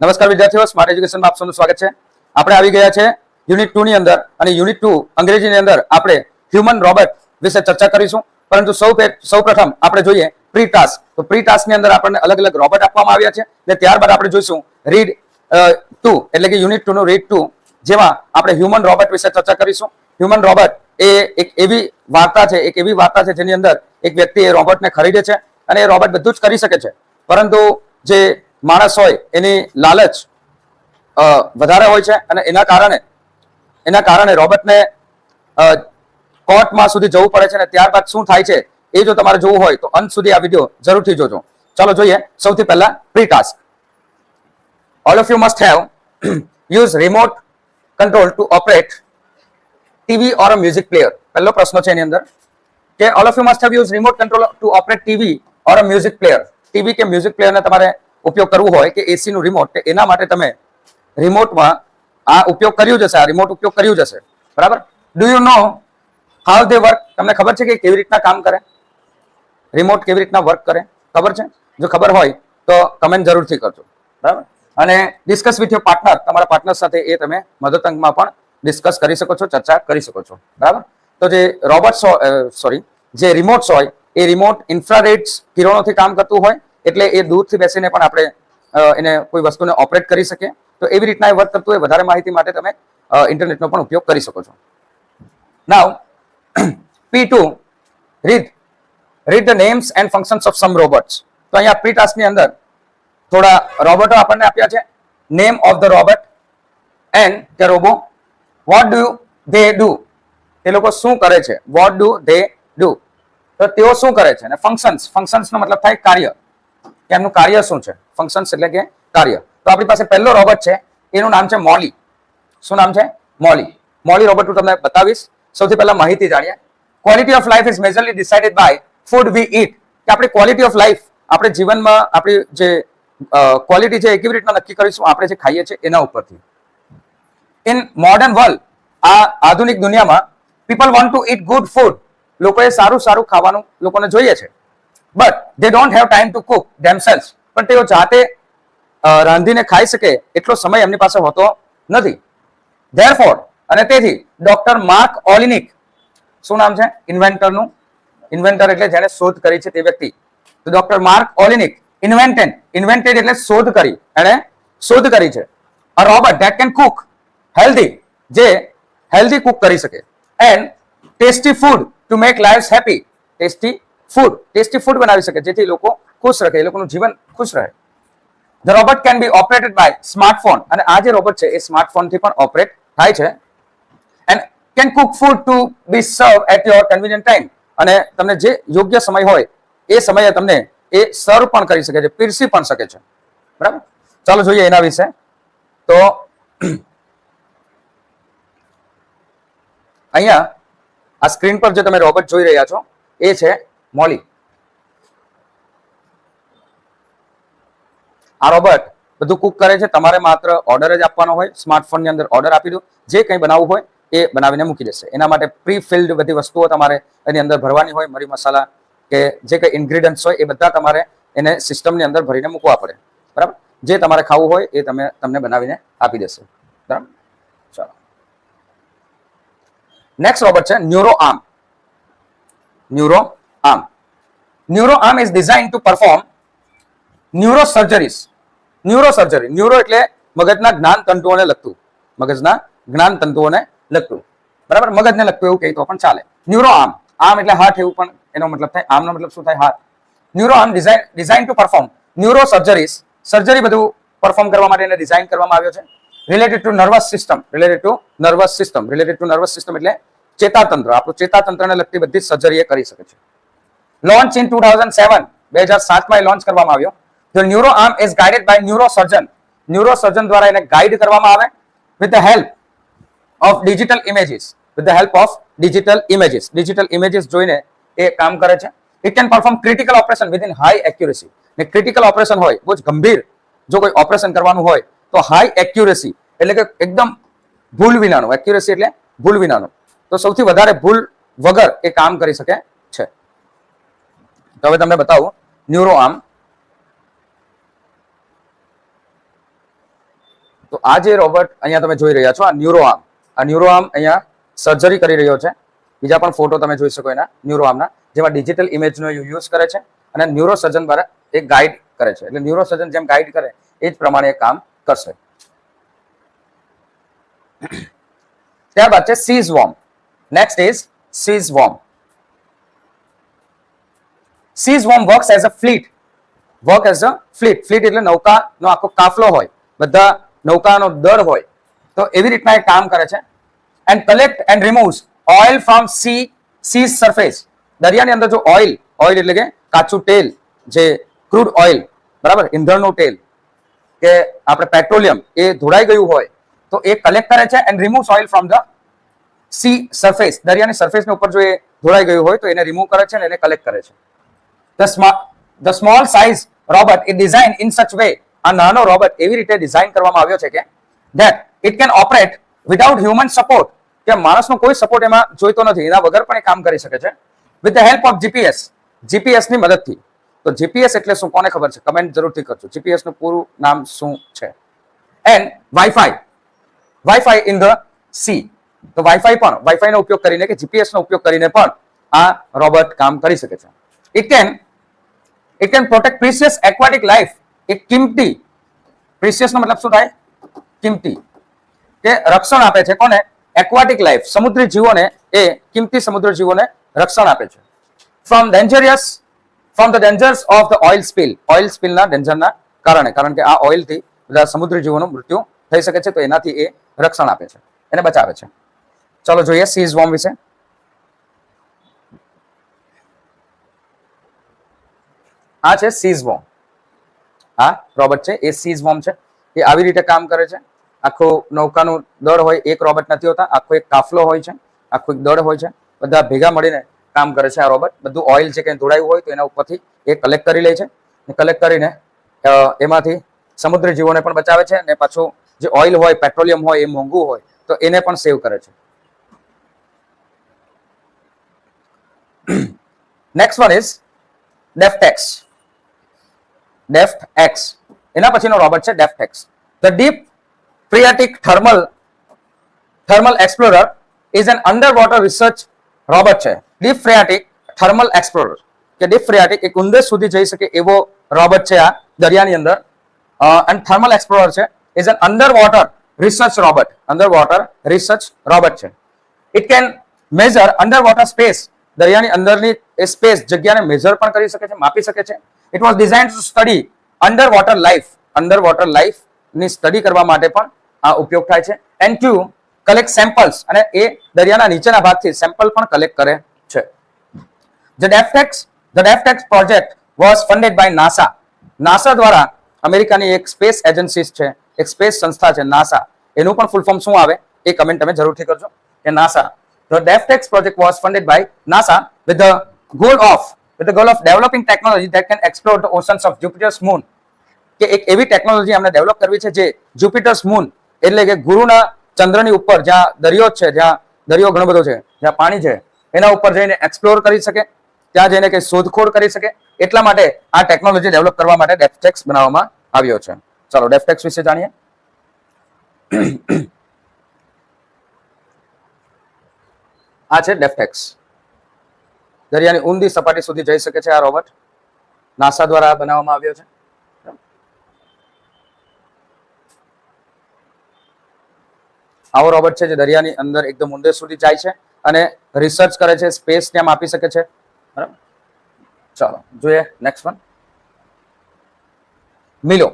નમસ્કાર વિદ્યાર્થીઓ, સ્માર્ટ એજ્યુકેશનમાં આપ સૌનું સ્વાગત છે. આપણે આવી ગયા છે યુનિટ 2 ની અંદર અને યુનિટ 2 અંગ્રેજીની અંદર આપણે હ્યુમન રોબોટ વિશે ચર્ચા કરીશું. પરંતુ સૌપ્રથમ આપણે જોઈએ પ્રી ટાસ્ક. તો પ્રી ટાસ્ક ની અંદર આપણને અલગ અલગ રોબોટ આપવામાં આવ્યા છે અને ત્યારબાદ આપણે જોઈશું રીડ 2 એટલે કે યુનિટ 2 નું રીડ 2, જેમાં આપણે હ્યુમન રોબોટ વિશે ચર્ચા કરીશું. હ્યુમન રોબોટ એ એક એવી વાર્તા છે જેની અંદર એક વ્યક્તિ એ રોબોટને ખરીદે છે અને એ રોબોટ બધું જ કરી શકે છે, પરંતુ જે માણસ હોય એની લાલચ વધારે હોય છે અને એના કારણે રોબોટને કોર્ટમાં સુધી જવું પડે છે અને ત્યારબાદ શું થાય છે એ જો તમારે જોવું હોય તો અંત સુધી આ વિડીયો જરૂરથી જોજો. ચાલો જોઈએ સૌથી પહેલા pre task. All of you must have use remote control two operate TV or a music player. પહેલો પ્રશ્ન છે એની અંદર કે all of you must have use remote control two operate TV or a music player. TV કે music પ્લેયરને તમારે ઉપયોગ કરવું હોય કે એસી નું રિમોટ, એના માટે તમે રિમોટમાં આ ઉપયોગ કર્યું જશે, આ રિમોટ ઉપયોગ કર્યું જશે, બરાબર. Do you know how they work? તમને ખબર છે કે કેવી રીતના કામ કરે, રિમોટ કેવી રીતના વર્ક કરે? ખબર છે? જો ખબર હોય તો કમેન્ટ જરૂરથી કરજો, બરાબર. અને ડિસ્કસ વિથ યોર પાર્ટનર, તમારા પાર્ટનર સાથે એ તમે મધર ટંગમાં પણ ડિસ્કસ કરી શકો છો, ચર્ચા કરી શકો છો, બરાબર. તો જે જે રિમોટ્સ હોય એ રિમોટ ઇન્ફ્રારેડ કિરણોથી કામ કરતું હોય, એટલે એ દૂરથી બેસીને પણ આપણે એને કોઈ વસ્તુને ઓપરેટ કરી શકીએ. તો એવી રીતના એ વર્ક કરતું હોય. વધારે માહિતી માટે તમે ઇન્ટરનેટનો પણ ઉપયોગ કરી શકો છો. નાઉ P2, read the names and functions of sum robots. તો અહીંયા પ્રી ટાસ્કની અંદર થોડા રોબોટો આપણને આપ્યા છે. Name of the robot and કે robo. What do they do? એ લોકો શું કરે છે? What do they do? તો તેઓ શું કરે છે? અને ફંક્શન્સનો મતલબ થાય કાર્ય, કે એમનું કાર્ય શું છે. ફંક્શન્સ એટલે કે કાર્ય. તો આપણી પાસે પહેલો રોબોટ છે, એનું નામ છે મોલી. શું નામ છે? મોલી રોબોટ હું તમને બતાવીશ. સૌથી પહેલા માહિતી જાણીએ. Quality of life is majorly decided by food we eat. કે આપણી ક્વોલિટી ઓફ લાઈફ, આપણે જીવનમાં આપણી જે ક્વોલિટી છે એ કેવી રીતના નક્કી કરીશું? આપણે જે ખાઈએ છીએ એના ઉપરથી. ઇન મોડર્ન વર્લ્ડ, આ આધુનિક દુનિયામાં, people want to eat good food. લોકોએ સારું ખાવાનું લોકોને જોઈએ છે. But they don't have time to cook themselves. પણ તેઓ જાતે રાંધીને ખાઈ શકે એટલો સમય એમની પાસે હોતો નથી. ધેરફોર, અને તેથી ડોક્ટર માર્ક ઓલિનિક, શું નામ છે ઇન્વેન્ટરનું? ઇન્વેન્ટર એટલે જેને શોધ કરી છે તે વ્યક્તિ. તો ડોક્ટર માર્ક ઓલિનિક ઇન્વેન્ટેડ એટલે શોધ કરી, એણે શોધ કરી છે a robot that can cook healthy, જે હેલ્ધી કુક કરી શકે, and tasty food to make lives happy. Tasty food બનાવી શકે જેથી લોકો ખુશ રહે, એ લોકોનું જીવન ખુશ રહે. The robot can be operated by smartphone. અને આ જે રોબોટ છે એ સ્માર્ટફોનથી પણ ઓપરેટ થાય છે. And can cook food to be serve at your convenient time. અને તમને જે યોગ્ય સમય હોય એ સમયે તમને એ સર્વ પણ કરી શકે છે, પીરસી પણ શકે છે, બરાબર. ચાલો જોઈએ એના વિશે. તો અહીંયા આ સ્ક્રીન પર જે તમે રોબોટ જોઈ રહ્યા છો એ છે મોલી. આ રોબોટ બધું કુક કરે છે. તમારે માત્ર ઓર્ડર જ આપવાનો હોય. સ્માર્ટફોનની અંદર ઓર્ડર આપી દો, જે કંઈ બનાવવું હોય એ બનાવીને મૂકી દેશે. એના માટે પ્રી ફિલ્ડ બધી વસ્તુઓ તમારે એની અંદર ભરવાની હોય. મરી મસાલા કે જે કંઈ ઇન્ગ્રીડિયન્ટ્સ હોય એ બધા તમારે એને સિસ્ટમની અંદર ભરીને મૂકવા પડે, બરાબર. જે તમારે ખાવું હોય એ તમને બનાવીને આપી દેશે, બરાબર. ચાલો, નેક્સ્ટ રોબોટ છે neuro arm. Neuro arm is design two perform neuro એટલે મગજના જ્ઞાન તંતુઓને લગતું, બરાબર. મગજને લગતું એવું કહી તો પણ ચાલે. ન્યુરો આર્મ એટલે હાર્ટ, એવું પણ એનો મતલબ થાય. આર્મનો મતલબ શું થાય? Heart. Neuro arm design two perform neuro surgery બધું પરફોર્મ કરવા માટે એને ડિઝાઇન કરવામાં આવ્યો છે. રિલેટેડ ટુ નર્વસ સિસ્ટમ એટલે ચેતાતંત્ર. આપણું ચેતાતંત્રને લગતી બધી સર્જરી એ કરી શકે છે. લોન્ચ ઇન 2007, 2007માં લોન્ચ કરવામાં આવ્યો. The neuro arm is guided by neurosurgeon. Neurosurgeon દ્વારા એને ગાઈડ કરવામાં આવે with the help of digital images. Digital images જોઈને એ કામ કરે છે. It can perform critical operation within high accuracy. ને ક્રિટિકલ ઓપરેશન હોય, બહુ જ ગંભીર જો કોઈ ઓપરેશન કરવાનું હોય તો હાઈ એક્યુરેસી એટલે કે એકદમ ભૂલ વિનાનું. એક્યુરેસી એટલે ભૂલ વિનાનું. તો સૌથી વધારે ભૂલ વગર એ કામ કરી શકે છે. તો હવે તમને બતાવું ન્યુરો આર્મ. તો આ જે રોબોટ અહીંયા તમે જોઈ રહ્યા છો આ ન્યુરોઆર્મ અહીંયા સર્જરી કરી રહ્યો છે. બીજા પણ ફોટો તમે જોઈ શકો એના ન્યુરોઆર્મના, જેમાં ડિજિટલ ઇમેજનો યુઝ કરે છે અને ન્યુરોસર્જન દ્વારા એ ગાઈડ કરે છે. એટલે ન્યુરોસર્જન જેમ ગાઈડ કરે એ જ પ્રમાણે એ કામ કરશે. ત્યારબાદ છે seaswarm. Next is seaswarm. Seaswarm works as a fleet. Fleet એટલે નૌકાનો આખો કાફલો હોય, બધા નૌકાનો દળ હોય, તો એવી રીતના એ કામ કરે છે. And collect and રિમૂવ્સ oil from C surface. દરિયાની અંદર જો ઓઇલ એટલે કે કાચું તેલ, જે ક્રૂડ ઓઇલ, બરાબર, ઈંધણનું તેલ કે આપણે પેટ્રોલિયમ એ ધોળાઈ ગયું હોય તો એ કલેક્ટ કરે છે. And રિમૂવ્સ oil from the sea surface. દરિયાની સરફેસની ઉપર જો એ ધોળાઈ ગયું હોય તો એને રિમૂવ કરે છે અને એને કલેક્ટ કરે છે. The small size robot is designed in such way. આ નાનો રોબોટ એવી રીતે ડિઝાઇન કરવામાં આવ્યો છે કે that it can operate without human support. કે માણસનો કોઈ સપોર્ટ એમાં જોઈતો નથી, એના વગર પણ એ કામ કરી શકે છે. with the help of GPS ની મદદથી. તો GPS એટલે શું, કોને ખબર છે? કમેન્ટ જરૂરથી કરજો. GPS નું પૂરું નામ શું છે? And wifi in the sea. તો વાઈફાઈ નો ઉપયોગ કરીને કે GPS નો ઉપયોગ કરીને પણ આ રોબોટ કામ કરી શકે છે. It can protect precious aquatic life. એક કિંમતી, પ્રિસિયસ નો મતલબ શું થાય? કિંમતી. કે રક્ષણ આપે છે કોને? એક્વાટિક લાઈફ, સમુદ્રી જીવોને. એ કિંમતી સમુદ્ર જીવોને રક્ષણ આપે છે. From the dangers of the oil સ્પિલના ડેન્જરના કારણે, કારણ કે આ ઓઇલથી બધા સમુદ્રી જીવોનું મૃત્યુ થઈ શકે છે, તો એનાથી એ રક્ષણ આપે છે, એને બચાવે છે. ચલો જોઈએ સીઝવોર્મ વિશે. આ છે સીઝવોર્મ. આ રોબોટ છે એ સીઝવોર્મ છે. એ આવી રીતે કામ કરે છે. આખું નૌકાનું દળ હોય, એક રોબોટ નથી હોતા, આખો એક કાફલો હોય છે, આખું એક દળ હોય છે, બધા ભેગા મળીને કામ કરે છે આ રોબોટ. બધું ઓઇલ છે કે ધોળાયું હોય તો એના ઉપરથી એ કલેક્ટ કરી લે છે. કલેક્ટ કરીને એમાંથી સમુદ્રી જીવોને પણ બચાવે છે અને પાછું જે ઓઇલ હોય, પેટ્રોલિયમ હોય, એ મોંઘું હોય તો એને પણ સેવ કરે છે. Next one is DEPTHX. એના પછીનો રોબોટ છે DEPTHX. The deep phreatic thermal explorer is an underwater research robot છે. ડીપ ફ્રીએટિક થર્મલ એક્સપ્લોરર કે ડીપ ફ્રીએટિક એક ઊંડે સુધી જઈ શકે એવો રોબોટ છે આ દરિયાની અંદર. અને થર્મલ એક્સપ્લોરર છે. Is an underwater research robot છે. It can measure underwater space. દરિયાની અંદરની એ સ્પેસ, જગ્યાને મેઝર પણ કરી શકે છે, માપી શકે છે. It was designed to study underwater life ની સ્ટડી કરવા માટે પણ આ ઉપયોગ થાય છે. એન્ડ ટુ કલેક્ટ સેમ્પલ્સ, અને એ દરિયાના નીચેના ભાગથી સેમ્પલ પણ કલેક્ટ કરે છે. The DEFTEX project was funded by NASA. NASA દ્વારા, અમેરિકાની એક સ્પેસ એજન્સી છે, એક સ્પેસ સંસ્થા છે નાસા. એનું પણ ફૂલ ફોર્મ શું આવે એ કમેન્ટ તમે જરૂરથી કરજો કે NASA. The DEFTEX project was funded by NASA with the goal of developing technology that can explore the oceans of Jupiter's moon. કે એક એવી ટેકનોલોજી અમને ડેવલપ કરવી છે જે જ્યુપિટર્સ મૂન એટલે કે ગુરુના ચંદ્રની ઉપર જ્યાં દરિયો છે, જ્યાં દરિયો ઘણો બધો છે, જ્યાં પાણી છે, એના ઉપર જઈને એક્સપ્લોર કરી શકે, ત્યાં જઈને કઈ શોધખોળ કરી શકે. એટલા માટે આ ટેકનોલોજી ડેવલપ કરવા માટે ડેફટેક્સ બનાવવામાં આવ્યો છે. ચાલો ડેફટેક્સ વિશે જાણીએ. આ છે ડેફટેક્સ. દરિયાની ઊંડી સપાટી સુધી જઈ શકે છે આ રોબોટ. નાસા દ્વારા બનાવવામાં આવ્યો છે. આવો રોબોટ છે જે દરિયાની અંદર એકદમ ઊંડે સુધી જાય છે અને રિસર્ચ કરે છે, સ્પેસ ત્યાં માપી શકે છે. બરાબર. ચાલો જોઈએ next one. Milo.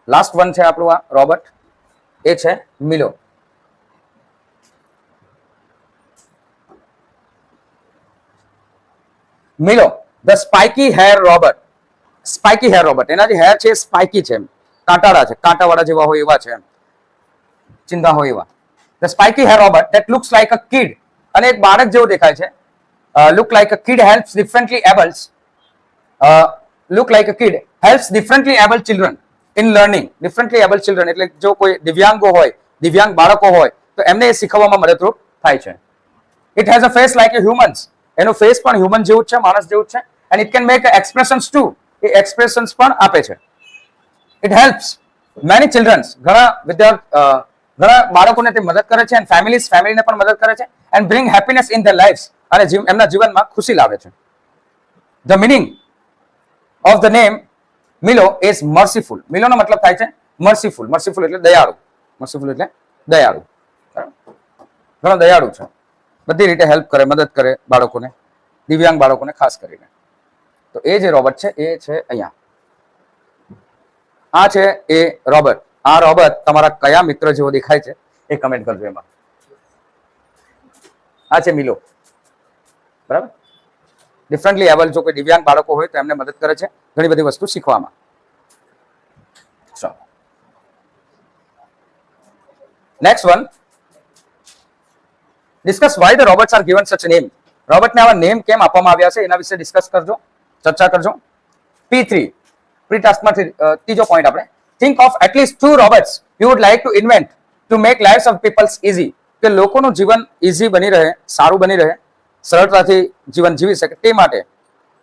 Last one છે આપણું આ રોબોટ, એ છે Milo. Milo the spiky hair robot. Spiky hair robot. એના જે હેર છે સ્પાઇકી છે, કાંટાળા છે, કાંટાવાળા જેવા હોય એવા છે, ચિંતા હોય એવા. The spiky hair robot that looks like a kid. અને એક બાળક જેવો દેખાય છે. Look like a kid helps differently able children in learning. Differently able children એટલે જો કોઈ દિવ્યાંગો હોય, દિવ્યાંગ બાળકો હોય તો એમને એ શીખવવામાં મદદરૂપ થાય છે. It has a face like A humans. એનો ફેસ પણ હ્યુમન જેવું જ છે, માણસ જેવું જ છે. and it can make expressions too. A expressions પણ આપે છે. It helps many children, ઘણા બાળકોને તે મદદ કરે છે, and ફેમિલીને પણ મદદ કરે છે, and bring happiness in their lives, અને એમના જીવનમાં ખુશી લાવે છે. The meaning of the name Milo is merciful. મિલો નો મતલબ થાય છે merciful. merciful એટલે દયાળુ. merciful એટલે દયાળુ. ઘણો દયાળુ છે, બધી રીતે હેલ્પ કરે, મદદ કરે બાળકોને, દિવ્યાંગ બાળકોને ખાસ કરીને. તો એ જે રોબર્ટ છે એ છે અહીંયા. આ છે એ રોબર્ટ. આ રોબર્ટ તમારા કયા મિત્ર જેવો દેખાય છે એ કમેન્ટ કરજો એમાં. આ છે મિલો. બરાબર. ડિફરન્ટલી એબલ જો કોઈ દિવ્યાંગ બાળકો હોય તો એમને મદદ કરે છે ઘણી બધી વસ્તુ શીખવામાં. ચાલો next one, discuss why the robots are given such name. રોબોટને આવા નેમ કેમ આપવામાં આવ્યા છે એના વિશે ડિસ્કસ કરજો, ચર્ચા કરજો. P3 પ્રી ટાસ્કમાં ત્રીજો પોઈન્ટ આપણે, think of at least 2 robots you would like to invent to make lives of peoples easy. કે લોકોનું જીવન ઇઝી બની રહે, સારું બની રહે, સરળતાથી જીવન જીવી શકે તે માટે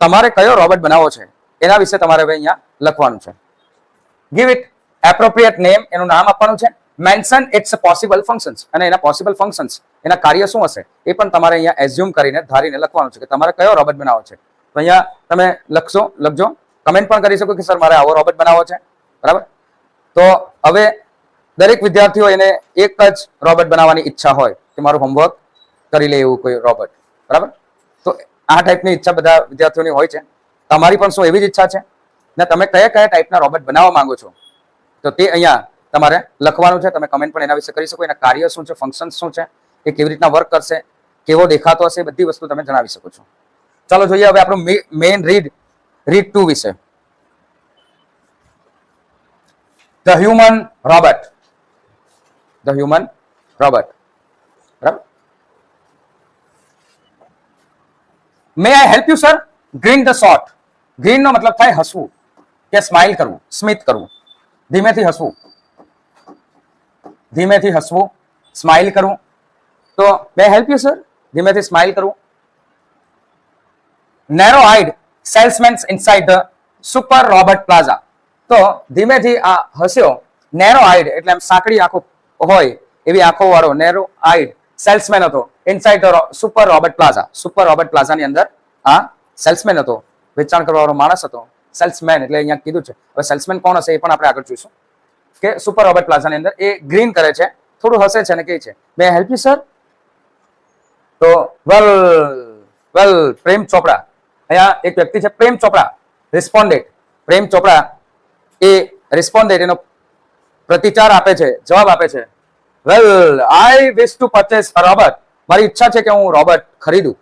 તમારે કયો રોબોટ બનાવવો છે એના વિશે તમારે હવે અહીંયા લખવાનું છે. ગીવ ઇટ એપ્રોપ્રિએટ નેમ, એનું નામ આપવાનું છે. મેન્શન ઇટ્સ પોસિબલ ફંક્શન્સ, અને એના પોસિબલ ફંક્શન્સ, એના કાર્ય શું હશે એ પણ તમારે અહીંયા એઝ્યુમ કરીને ધારીને લખવાનું છે કે તમારે કયો રોબોટ બનાવવો છે. તો અહીંયા તમે લખજો, કમેન્ટ પણ કરી શકો કે સર મારે આવો રોબોટ બનાવવો છે. બરાબર. તો હવે દરેક વિદ્યાર્થીઓ એને એક જ રોબોટ બનાવવાની ઈચ્છા હોય કે મારું હોમવર્ક કરી લે એવું કોઈ રોબોટ. બરાબર. તો આ ટાઈપની ઈચ્છા બધા વિદ્યાર્થીઓની હોય છે. તમારી પણ શું એવી જ ઈચ્છા છે ને તમે કયા ટાઈપના રોબોટ બનાવવા માંગો છો તો તે અહીંયા તમારે લખવાનું છે. તમે કમેન્ટ પણ એના વિશે કરી શકો. એના કાર્ય શું છે, ફંક્શન શું છે, એ કેવી રીતના વર્ક કરશે, કેવો દેખાતો હશે, બધી વસ્તુ તમે જણાવી શકો છો. ચાલો જોઈએ હવે આપણું મેઇન રીડ 2 વિશે. The human robot. The human robot. બરાબર. May I help you sir? Grin the short. Grin નો મતલબ થાય હસવું કે સ્માઇલ કરવું, સ્મિત કરવું, ધીમેથી હસવું, ધીમેથી હસવું, સ્માઇલ કરવું. તો મે હેલ્પ યુ સર? ધીમેથી સ્માઇલ કરવું. Narrow eyed salesman inside the super robot plaza. તો ધીમેથી આ હસ્યો. નેરો આઈડ એટલે એમ સાંકડી આંખો હોય એવી આંખો વાળો નેરો આઈડ સેલ્સમેન હતો inside the super robot plaza. Super robot પ્લાઝાની અંદર આ સેલ્સમેન હતો, વેચાણ કરવા વાળો માણસ હતો. સેલ્સમેન એટલે અહીંયા કીધું છે. હવે સેલ્સમેન કોણ હશે એ પણ આપણે આગળ જોઈશું. કે સુપર રોબોટ પ્લાઝાની અંદર એ ગ્રીન કરે છે, થોડું હસે છે અને કહે છે મે હેલ્પ યુ સર? તો વેલ પ્રેમ ચોપડા. અહીંયા એક વ્યક્તિ છે પ્રેમ ચોપડા, રિસ્પોન્ડેન્ટ. પ્રેમ ચોપડા એ રિસ્પોન્ડેન્ટ એનો પ્રતિચાર આપે છે, જવાબ આપે છે. Well I wish to purchase a robot. મારી ઈચ્છા છે કે હું રોબોટ ખરીદું.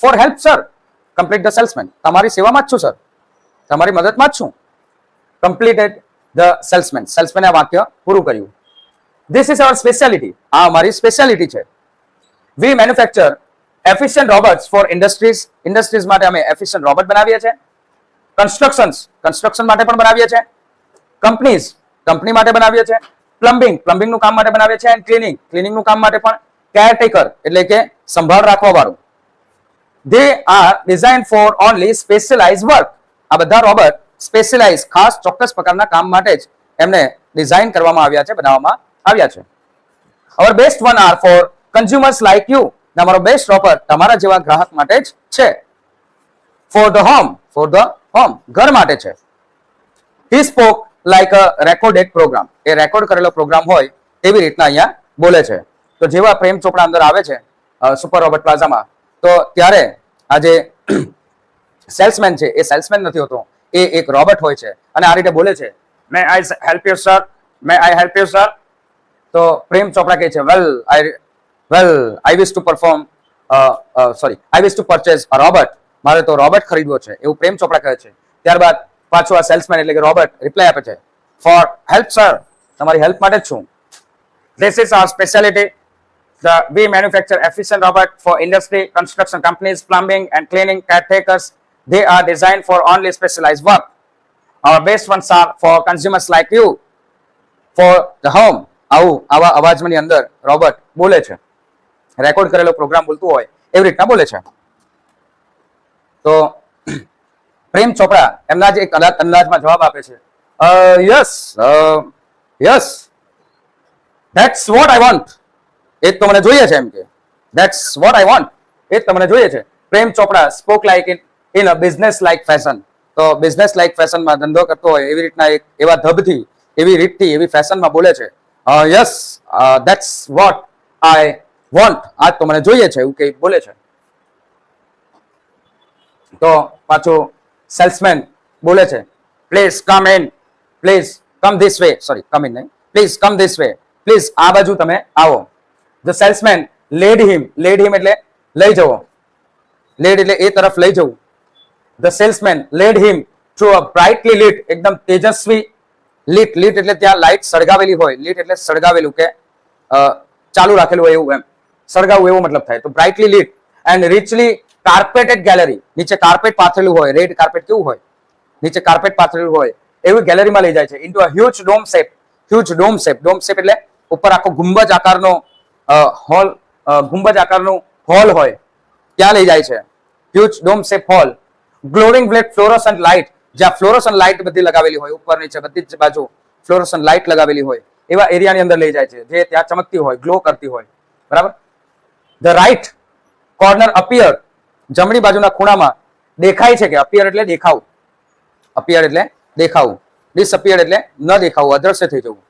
For help sir. Complete the salesman. તમારી સેવામાં જ છું સર, તમારી મદદમાં જ છું. Completed the salesman. સેલ્સમેને આ વાક્ય પૂરું કર્યું. This is our speciality. આ અમારી સ્પેશિયાલિટી છે. We manufacture efficient robots for industries. Industries માટે અમે એફિશિયન્ટ રોબોટ બનાવીએ છીએ. કન્સ્ટ્રક્શન માટે પણ બનાવીએ છીએ. કંપની માટે બનાવીએ છીએ. પ્લમ્બિંગનું કામ માટે બનાવીએ છીએ. એન્ડ ક્લિનિંગનું કામ માટે પણ. કેરટેકર એટલે કે સંભાળ રાખવા વાળું. They are designed for only specialized work. આ બધા રોબોટ સ્પેશિયલાઇઝ, ખાસ ચોક્કસ પ્રકારના કામ માટે જ એમને ડિઝાઇન કરવામાં આવ્યા છે, બનાવવામાં આવ્યા છે. Our best one are for consumers like you. અમારો બેસ્ટ રોબોટ તમારા જેવા ગ્રાહક માટે જ છે. For the home, ઘર માટે છે. He spoke like a recorded program. A record કરેલો પ્રોગ્રામ હોય એવી રીતના અહીંયા બોલે છે. તો જેવા પ્રેમ ચોપડા અંદર આવે છે સુપર રોબોટ પ્લાઝામાં, તો ત્યારે આ જે સેલ્સમેન છે એ સેલ્સમેન નથી હોતો, એ એક રોબોટ હોય છે અને આ રીતે બોલે છે may I help you sir? May I help you sir? તો પ્રેમ ચોપડા કહે છે I wish to purchase a robot. મારે તો રોબોટ ખરીદવો છે એવું પ્રેમ ચોપડા કહે છે. ત્યારબાદ પાછું આ સેલ્સમેન એટલે કે રોબોટ રિપ્લાય આપે છે ફોર હેલ્પ સર. તમારી હેલ્પ માટે જ છું. This is our speciality. We manufacture efficient robots for industry, construction companies, plumbing and cleaning, caretakers. They are designed for only specialized work. Our best ones are for consumers like you. For the home. આવા અવાજની અંદર robot બોલે છે. Record કરેલો programme બોલતું હોય એવી રીતના બોલે છે. તો પ્રેમ ચોપડા એમના જ એક અલગ અંદાજમાં જવાબ આપે છે, yes yes that's what I want, એ જ તો મને જોઈએ છે. એમ કે ધેટ્સ વોટ આઈ વોન્ટ, એ જ તો મને જોઈએ છે. Prem Chopra spoke like in a business like fashion. તો બિઝનેસ લાઈક ફેશનમાં ધંધો કરતો હોય એવી રીતના એક એવા ધબથી, એવી રીતથી, એવી ફેશનમાં બોલે છે, yes that's what I want, આજ તો મને જોઈએ છે એવું કે બોલે છે. તો પાછું સેલ્સમેન બોલે છે, please come in, please come this way, sorry come in નહીં, please come this way, please આ બાજુ તમે આવો. ધ સેલ્સમેન લેડ હિમ એટલે લઈ જવો, લેડ એટલે એ તરફ લઈ જવું. The salesman lead him through a brightly lit, એકદમ તેજસ્વી લિટ, લિટ એટલે ત્યાં લાઇટ સળગાવેલી હોય, લિટ એટલે સળગાવેલું કે ચાલુ રાખેલું હોય એવું, એમ સળગાવું એવો મતલબ થાય. તો બ્રાઇટલી લિટ એન્ડ રિચલી કાર્પેટેડ ગેલેરી, નીચે કાર્પેટ પાથરેલું હોય, રેડ કાર્પેટ કેવું હોય, નીચે કાર્પેટ પાથરેલું હોય એવી ગેલેરીમાં લઈ જાય છે. Into a huge dome shape, huge dome shape, dome shape એટલે ઉપર આખો ગુંબજ આકારનો હોલ, ગુંબજ આકારનું હોલ હોય ત્યાં લઈ જાય છે. Huge dome shape hall, glowing with fluorescent light, જ્યાં ફ્લોરોસન્ટ લાઇટ બધી લગાવેલી હોય, ઉપર નીચે બધી જ બાજુ ફ્લોરોસન્ટ લાઇટ લગાવેલી હોય એવા એરિયાની અંદર લઈ જાય છે, જે ત્યાં ચમકતી હોય, ગ્લો કરતી હોય. બરાબર. ધ રાઇટ કોર્નર અપિયર, જમણી બાજુના ખૂણામાં દેખાય છે કે, અપિયર એટલે દેખાવું, અપિયર એટલે દેખાવું, ડિસઅપિયર એટલે ન દેખાવું, અદ્રશ્ય થઈ જવું.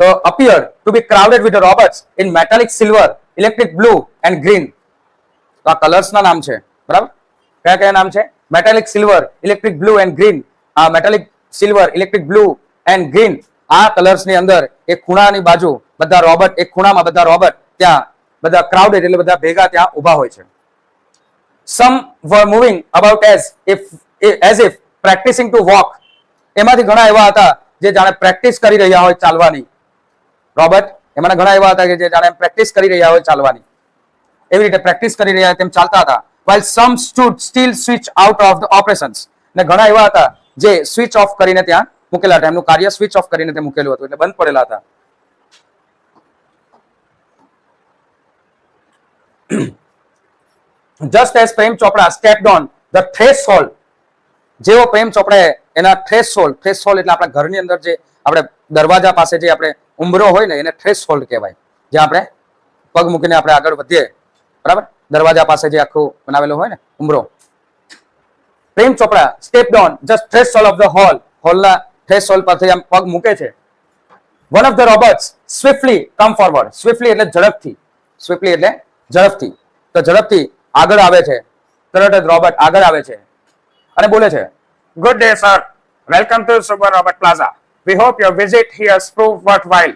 તો appear to be crowded with robots in metallic silver, electric blue and green. તો આ કલર્સના નામ છે. બરાબર. કયા કયા નામ છે? Metallic silver, electric blue and green. આ metallic silver, electric blue and green આ કલર્સની અંદર એક ખૂણાની બાજુ બધા રોબોટ, એક ખૂણામાં બધા રોબોટ ત્યાં બધા ક્રાઉડેડ એટલે બધા ભેગા ત્યાં ઊભા હોય છે. Some were moving about as if practicing to walk. એમાંથી ઘણા એવા હતા જે જાણે પ્રેક્ટિસ કરી રહ્યા હોય ચાલવાની. રોબર્ટ એમાંના ઘણા એવા હતા કે જે જાણે પ્રેક્ટિસ કરી રહ્યા હોય ચાલવાની, એવી રીતે પ્રેક્ટિસ કરી રહ્યા તેમ ચાલતા હતા. while some stood still switch out of the operations. ને ઘણા એવા હતા જે સ્વિચ ઓફ કરીને ત્યાં મૂકેલા હતા, એમનું કાર્ય સ્વિચ ઓફ કરીને ત્યાં મૂકેલું હતું એટલે બંધ પડેલા હતા. Just as Prem Chopra stepped on the threshold, જેવો પ્રેમ ચોપડાએ એના થ્રેશહોલ્ડ, થ્રેશહોલ્ડ એટલે આપણા ઘરની અંદર જે આપણે દરવાજા પાસે જે આપણે ઉંબરો હોય ને એને થ્રેશહોલ્ડ કહેવાય, જ્યાં આપણે પગ મૂકીને આપણે આગળ વધીએ. બરાબર. દરવાજા પાસે જે આખું બનાવેલો હોય ને ઉંબરો. પ્રેમ ચોપડા stepped on just threshold of the hall, હોલના થ્રેશહોલ્ડ પરથી આમ પગ મૂકે છે. One of the robots swiftly come forward, swiftly એટલે ઝડપથી, swiftly એટલે ઝડપથી, તો ઝડપથી આગળ આવે છે. તરત જ રોબોટ આગળ આવે છે અને બોલે છે, good day sir, welcome to super robot plaza, we hope your visit here's prove worthwhile.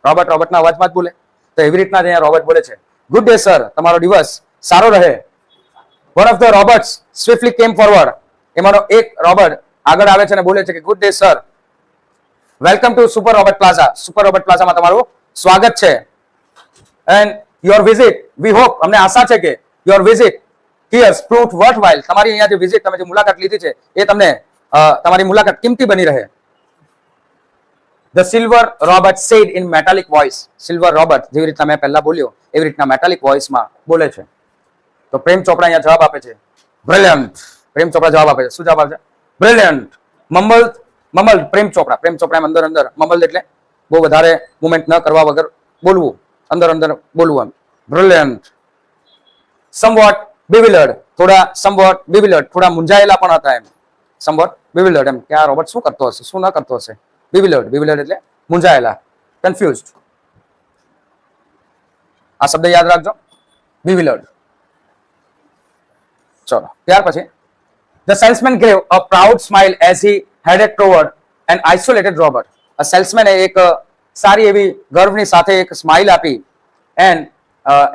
Robot રોબોટના અવાજમાં જ બોલે. તો એવી રીતના જ અહીંયા રોબોટ બોલે છે, ગુડ ડે સર, તમારો દિવસ સારો રહે. વન ઓફ ધ રોબોટ્સ સ્વિફ્ટલી કેમ ફોરવર્ડ, એમાંનો એક રોબોટ આગળ આવે છે અને બોલે છે કે good day sir, welcome to super robot plaza, super robot પ્લાઝામાં તમારું સ્વાગત છે. And your visit, we hope, અમને આશા છે કે યોર વિઝિટ હિયર્સ પ્રૂવ્ડ વર્થવાઇલ, તમારી અહીંયા જે વિઝિટ, તમે જે મુલાકાત લીધી છે એ તમને તમારી મુલાકાત કિંમતી બની રહે. The silver robot sad in metallic voice, silver robot જેવી રીતના મેં પહેલા બોલ્યો એવી રીતના મેટાલિક વોઇસમાં બોલે છે. તો પ્રેમ ચોપડા અહીંયા જવાબ આપે છે, બ્રિલિયન્ટ. પ્રેમ ચોપડા જવાબ આપે છે, શું જવાબ આપે છે? બ્રિલિયન્ટ. મમલ્ડ પ્રેમ ચોપડા, પ્રેમ ચોપડા અંદર અંદર, મમલ્ડ એટલે બહુ વધારે મુવમેન્ટ ન કરવા વગર બોલવું, અંદર અંદર બોલવું, એમ બ્રિલિયન્ટ. સમવોટ bewildered, થોડા સમવોટ bewildered, થોડા મૂંઝાયેલા પણ હતા, એમ સમવોટ bewildered, એમ કે આ રોબોટ શું કરતો હશે, શું ન કરતો હશે. bewildered, bewildered એટલે મૂંઝાયેલા, કન્ફ્યુઝડ. આ શબ્દ યાદ રાખજો, bewildered. ચલો ત્યાર પછી the salesman gave a proud smile as he headed toward an isolated robot. a salesman એક સારી એવી ગર્વની સાથે એક સ્માઇલ આપી. and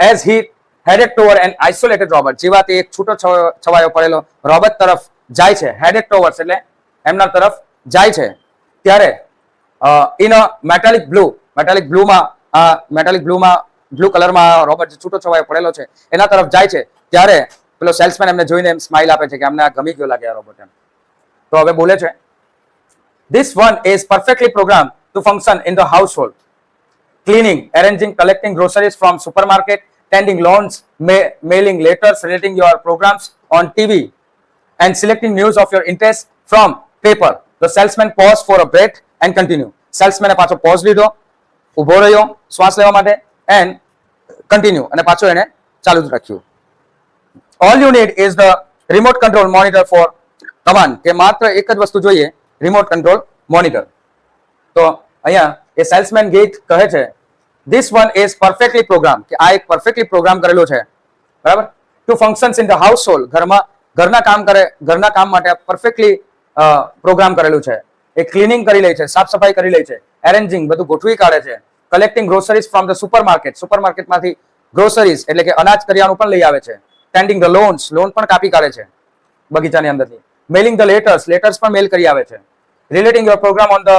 as he headed toward an isolated robot, જેવા તે એક છૂટો છવાયો પડેલો રોબોટ તરફ જાય છે. headed towards એટલે એમના તરફ જાય છે. ત્યારે in a metallic blue, metallic blueમાં બ્લુ કલરમાં રોબોટ જે છૂટો છવાયો પડેલો છે એના તરફ જાય છે. ત્યારે પેલો સેલ્સમેન એમને જોઈને એમ સ્માઇલ આપે છે કે અમને આ ગમી ગયો લાગે આ રોબોટ, એમ. તો હવે બોલે છે, this one is perfectly programmed to function in the household. cleaning, arranging, collecting groceries from supermarket, tending loans, mailing letters, relating your programs on TV, and selecting news of your interest from paper. The salesman pause for a breath and continue. Salesman પાછો pause લીધો, ઊભો રહ્યો શ્વાસ લેવા માટે and continue અને પાછો એને ચાલુ જ રાખ્યું. All you need is the remote control monitor for command. કે માત્ર એક જ વસ્તુ જોઈએ, remote control monitor. તો અહીંયા એ સેલ્સમેન ગીત કહે છે this one is perfectly programmed, કે આ એક perfectly program કરેલો છે, બરાબર, to functions in the household, ઘરના કામ માટે perfectly પ્રોગ્રામ કરેલું છે. એ ક્લીનિંગ કરી લે છે, સાફ સફાઈ કરી લે છે, એરેન્જિંગ બધું ગોઠવી કાઢે છે, કલેક્ટિંગ ગ્રોસરીઝ ફ્રોમ ધ સુપરમાર્કેટમાંથી ગ્રોસરીઝ એટલે કે અનાજ કરિયાણું પણ લઈ આવે છે, ટેન્ડિંગ ધ લોન પણ કાપી કાઢે છે બગીચાની અંદરથી, મેલિંગ ધ લેટર્સ પણ મેલ કરી આવે છે, relating your program on the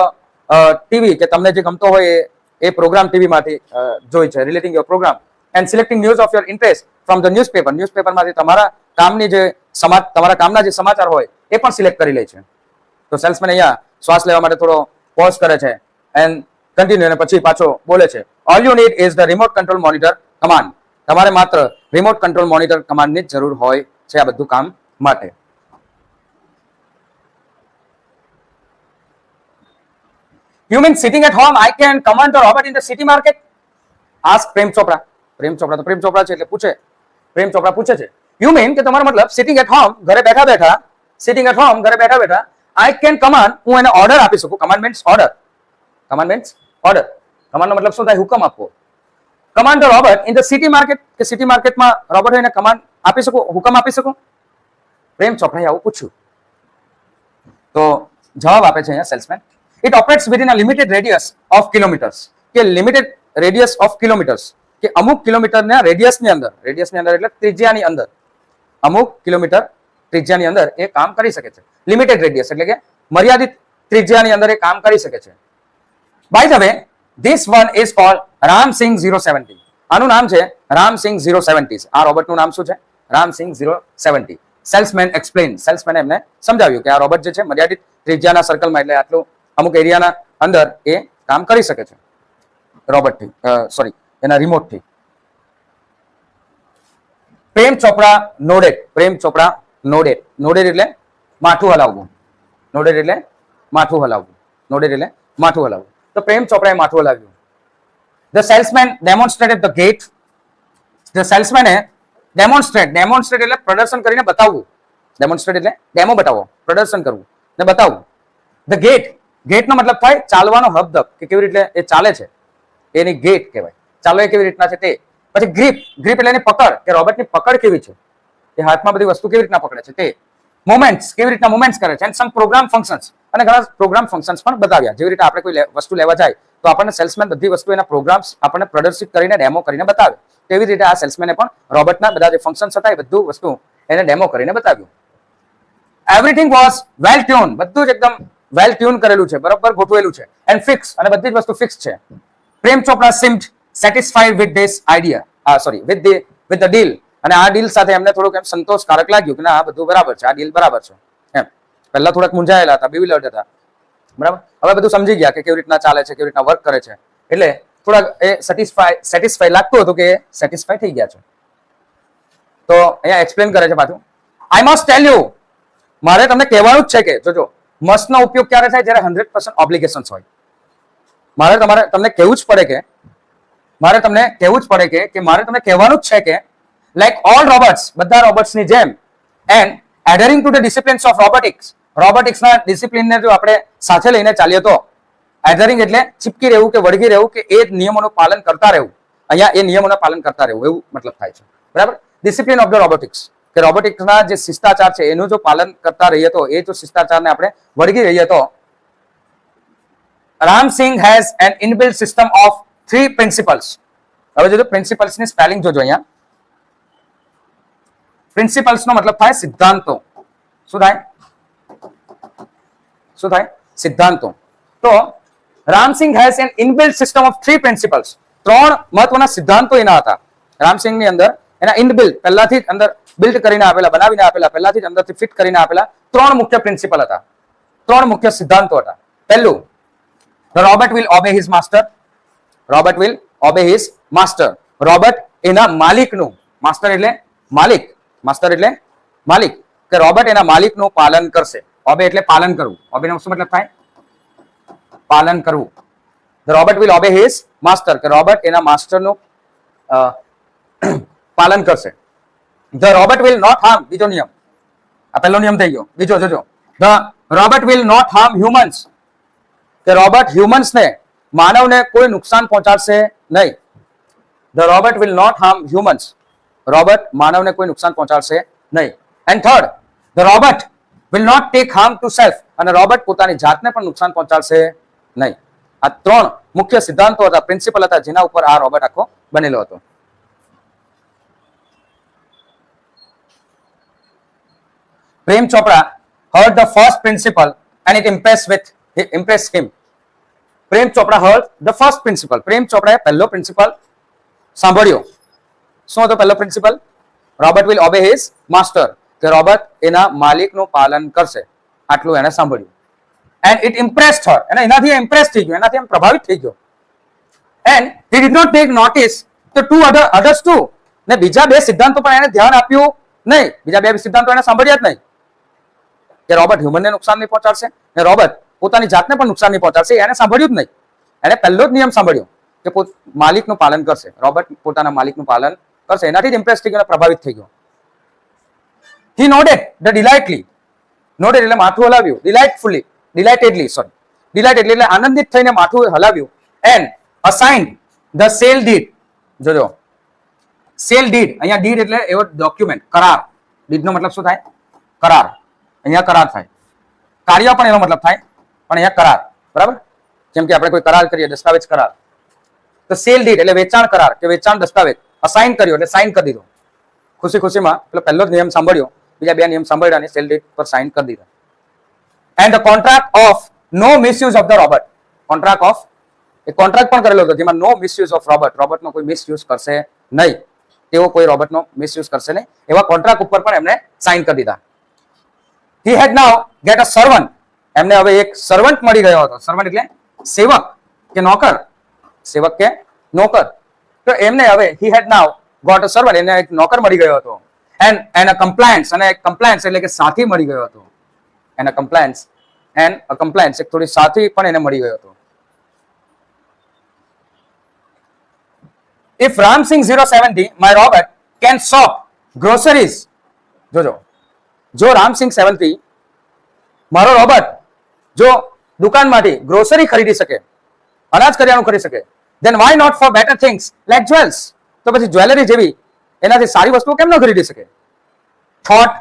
TV, કે તમને જે ગમતો હોય એ પ્રોગ્રામ ટીવીમાંથી જોઈ છે, relating your program, and selecting news of your interest from the ન્યૂઝપેપરમાંથી તમારા કામના જે સમાચાર હોય એ પણ સિલેક્ટ કરી લે છે. તો સેલ્સમેન અહીંયા શ્વાસ લેવા માટે થોડો પોઝ કરે છે એન્ડ કન્ટિન્યુ અને પછી પાછો બોલે છે all you need is the remote control monitor command. તમારે માત્ર રિમોટ કંટ્રોલ મોનિટર કમાન્ડની જ જરૂર હોય છે આ બધું કામ માટે. You mean sitting at home I can command the robot in the city market? Ask પ્રેમ ચોપડા છે એટલે પૂછે, પ્રેમ ચોપડા પૂછે છે you mean કે તમારો મતલબ sitting at home ઘરે બેઠા બેઠા I can command, હું એને ઓર્ડર આપી શકું. command means order. command નો મતલબ શું થાય? હુકમ આપવો. command the robot in the city market, કે સિટી માર્કેટમાં રોબોટ એને કમાન્ડ આપી શકું, હુકમ આપી શકું. પ્રેમ ચોપડાએ આવું પૂછ્યું. તો જવાબ આપે છે અહીંયા salesman it operates within a limited radius of kilometers, કે limited radius of kilometers, કે અમુક કિલોમીટરના રેડિયસની અંદર એટલે ત્રિજ્યાની અંદર, અમુક કિલોમીટર ત્રિજ્યાની અંદર એ કામ કરી શકે છે. લિમિટેડ રેડિયસ એટલે કે મર્યાદિત ત્રિજ્યાની અંદર એ કામ કરી શકે છે. By the way this one is called Ramsingh 070. આનું નામ છે રામસિંગ 070. આ રોબોટનું નામ શું છે? રામસિંગ 070. સેલ્સમેન એક્સપ્લેન, સેલ્સમેને એમને સમજાવ્યું કે આ રોબોટ જે છે મર્યાદિત ત્રિજ્યાના સર્કલમાં એટલે આટલું અમુક એરિયાના અંદર એ કામ કરી શકે છે રોબોટથી, એના રિમોટથી. પ્રેમ ચોપડા નોડેડ એટલે માથું હલાવવું. તો પ્રેમ ચોપડાએ માથું હલાવ્યું. The salesman demonstrated the gate. The સેલ્સમેને ડેમોન્સ્ટ્રેટ એટલે પ્રદર્શન કરીને બતાવવું. ડેમોન્સ્ટ્રેટ એટલે ડેમો બતાવો, પ્રદર્શન કરવું ને બતાવવું. ધ ગેટનો મતલબ થાય ચાલવાનો હબધબ, કે કેવી રીતે એ ચાલે છે એની ગેટ કહેવાય. ચાલો એ કેવી રીતના છે તે. પછી ગ્રીપ એટલે એની પકડ, કે રોબોટની પકડ કેવી છે, એ હાથમાં બધી વસ્તુ કેવી રીતના પકડે છે તે. મોમેન્ટ્સ કેવી રીતના મોમેન્ટ્સ કરે છે, એન્ડ સમ પ્રોગ્રામ ફંક્શન્સ, અને ઘણા પ્રોગ્રામ ફંક્શન્સ પણ બતાવ્યા. જેવી રીતે આપણે કોઈ વસ્તુ લેવા જાય તો આપણને સેલ્સમેન બધી વસ્તુ એના પ્રોગ્રામ્સ આપણને પ્રદર્શિત કરીને ડેમો કરીને બતાવે. તેવી રીતે આ સેલ્સમેને પણ રોબોટના બધા જે ફંક્શન્સ હતા એ બધું વસ્તુ એને ડેમો કરીને બતાવ્યું. એવરીથિંગ વોઝ વેલ ટ્યુન, બધું જ એકદમ વેલ ટ્યુન કરેલું છે, બરોબર ગોઠવેલું છે, એન્ડ ફિક્સ, અને બધી જ વસ્તુ ફિક્સ છે. પ્રેમ ચોપડા seemed satisfied with this idea, with the deal, અને આ ડીલ સાથે એમને થોડુંક એમ સંતોષકારક લાગ્યું કે ના આ બધું બરાબર છે, આ ડીલ બરાબર છે એમ. પહેલા થોડાક મૂંઝાયેલા હતા, bewildered હતા, બરાબર. હવે બધું સમજી ગયા કે કેવી રીતના ચાલે છે, કેવી રીતના વર્ક કરે છે, એટલે થોડાક એ સેટિસ્ફાઈ લાગતું હતું કે સેટિસ્ફાઈ થઈ ગયા છે. તો અહીંયા એક્સપ્લેન કરે છે પાછું. આઈ મસ્ટ ટેલ યુ, મારે તમને કહેવાનું જ છે કે જોજો મસ્ટનો ઉપયોગ ક્યારે થાય? જ્યારે 100% ઓબ્લિગેશન્સ હોય. મારે તમને કહેવું જ પડે કે મારે તમને કહેવાનું જ છે કે લાઈક ઓલ રોબોટ્સ, બધા રોબોટ્સની જેમ, and adhering to the disciplines of રોબોટિક્સના ડિસિપ્લિનને જો આપણે સાથે લઈને ચાલીએ તો, એડરિંગ એટલે ચીપકી રહેવું કે વળગી રહેવું, કે એ નિયમોનું પાલન કરતા રહેવું. અહીંયા એ નિયમોના પાલન કરતા રહેવું એવું મતલબ થાય છે, બરાબર. ડિસિપ્લિન ઓફ ધ રોબોટિક્સ, કે રોબોટિક્સના જે શિષ્ટાચાર છે એનું જો પાલન કરતા રહીએ તો, એ જો શિષ્ટાચારને આપણે વળગી રહીએ તો. Ram Singh has N inbuilt system of 3 principles. હવે જોજો પ્રિન્સિપલ્સની સ્પેલિંગ જોજો અહીંયા. પ્રિન્સિપલ્સનો મતલબ થાય સિદ્ધાંતો. શું થાય? સિદ્ધાંતો. તો Ram Singh has N inbuilt system of 3 principles. 3 મહત્વના સિદ્ધાંતો એના હતા રામસિંગની અંદર. એના ઇનબિલ્ટ પહેલાથી જ અંદર બિલ્ડ કરીને આપેલા, બનાવીને આપેલા, પહેલાથી જ અંદરથી ફિટ કરીને આપેલા 3 મુખ્ય પ્રિન્સિપલ હતા, 3 મુખ્ય સિદ્ધાંતો હતા. પહેલું, the robot will obey his master. Robot will obey his master. Robot એના માલિકનું, માસ્ટર એટલે માલિક, માસ્ટર એટલે માલિક, કે રોબર્ટ એના માલિકનું પાલન કરશે. ઓબે એટલે પાલન કરવું. ઓબેનો શું મતલબ થાય? પાલન કરવું. Robot will obey his master, કે રોબર્ટ એના માસ્ટરનું પાલન કરશે. The robot will not harm, બીજો નિયમ. આ પહેલો નિયમ થઈ ગયો. બીજો જોજો, the robot will not harm humans, કે રોબર્ટ હ્યુમન્સને, માનવને કોઈ નુકસાન પહોંચાડશે નહીં. The robot will not harm humans, robot માનવને કોઈ નુકસાન પહોંચાડશે નહીં. And third, the robot will not take harm to self, અને રોબર્ટ પોતાની જાતને પણ નુકસાન પહોંચાડશે નહીં. આ ત્રણ મુખ્ય સિદ્ધાંતો હતા, પ્રિન્સિપલ હતા, જેના ઉપર આ રોબોટ આખો બનેલો હતો. પ્રેમ ચોપડા heard the first principle and it impressed him. Prem Chopra heard the first principle. પ્રેમ ચોપડાએ પહેલો પ્રિન્સિપલ સાંભળ્યો. શું હતો પહેલો principle? Robot will obey his master, કે રોબર્ટ એના માલિકનું પાલન કરશે. આટલું એને સાંભળ્યું. And it impressed her. અને એનાથી ઇમ્પ્રેસ થઈ ગયો, એનાથી પ્રભાવિત થઈ ગયો. And he did not take notice to two others too. ને બીજા બે સિદ્ધાંતો પણ એને ધ્યાન આપ્યું નહીં. બીજા બે સિદ્ધાંતો એને સાંભળ્યા જ નહીં, કે રોબર્ટ હ્યુમનને નુકસાન નહીં પહોંચાડશે ને રોબર્ટ પોતાની જાતને પણ નુકસાન નહીં પહોંચાડશે. એને સાંભળ્યું જ નહીં. એને પહેલો જ નિયમ સાંભળ્યો કે માલિકનું પાલન કરશે. રોબર્ટ પોતાના માલિકનું પાલન કરશે. એનાથી જ ઇમ્પ્રેસ થઈ ગયો, પ્રભાવિત થઈ ગયો. He nodded the delightedly. Nodded એટલે માથું હલાવ્યું. Delightedly એટલે આનંદિત થઈને માથું હલાવ્યું. And assigned the sale deed. જોજો, સેલ ડીડ, અહીંયા ડીડ એટલે એવો ડોક્યુમેન્ટ, કરાર. ડીડ નો મતલબ શું થાય? કરાર. અહીંયા કરાર થાય. કાર્ય પણ એનો મતલબ થાય, પણ અહીંયા કરાર. બરાબર? જેમ કે આપણે કોઈ કરાર કરીએ, દસ્તાવેજ કરાર, તો સેલ ડીડ એટલે વેચાણ કરાર, કે વેચાણ દસ્તાવેજ. અસાઇન કર્યો એટલે સાઇન કરી દીધો. ખુશી ખુશીમાં પેલો પહેલો જ નિયમ સાંભળ્યો, બીજા બે નિયમ સાંભળ્યા અને સેલ ડીડ પર સાઇન કરી દીધા. And the contract of no misuse of the robot. Contract of, a contract પણ કરેલો હતો જેમાં નો મિસયુઝ ઓફ રોબર્ટ, રોબર્ટનો કોઈ મિસયુઝ કરશે નહીં, તેઓ કોઈ રોબર્ટનો મિસયુઝ કરશે નહીં, એવા કોન્ટ્રાક્ટ ઉપર પણ એમને સાઇન કરી દીધા. He had now get a servant. એમને હવે એક સર્વન્ટ મળી ગયો હતો. સર્વન્ટ એટલે સેવક કે નોકર, સેવક કે નોકર. તો એમને હવે he had now got a servant, એને એક નોકર મળી ગયો હતો. and a compliance, અને compliance એટલે કે સાથી મળી ગયો હતો. and a compliance એક થોડી સાથી પણ એને મળી ગયો હતો. If Ramsing 070, my Robert can shop groceries. જોજો, જો રામસિંગ 70 મારો રોબર્ટ જો દુકાનમાંથી ગ્રોસરી ખરીદી શકે, અનાજ કરિયાણું ખરીદી શકે, then why not for better things like jewels? તો પછી જ્વેલરી જેવી એનાથી સારી વસ્તુઓ કેમ ન ખરીદી શકે? થોટ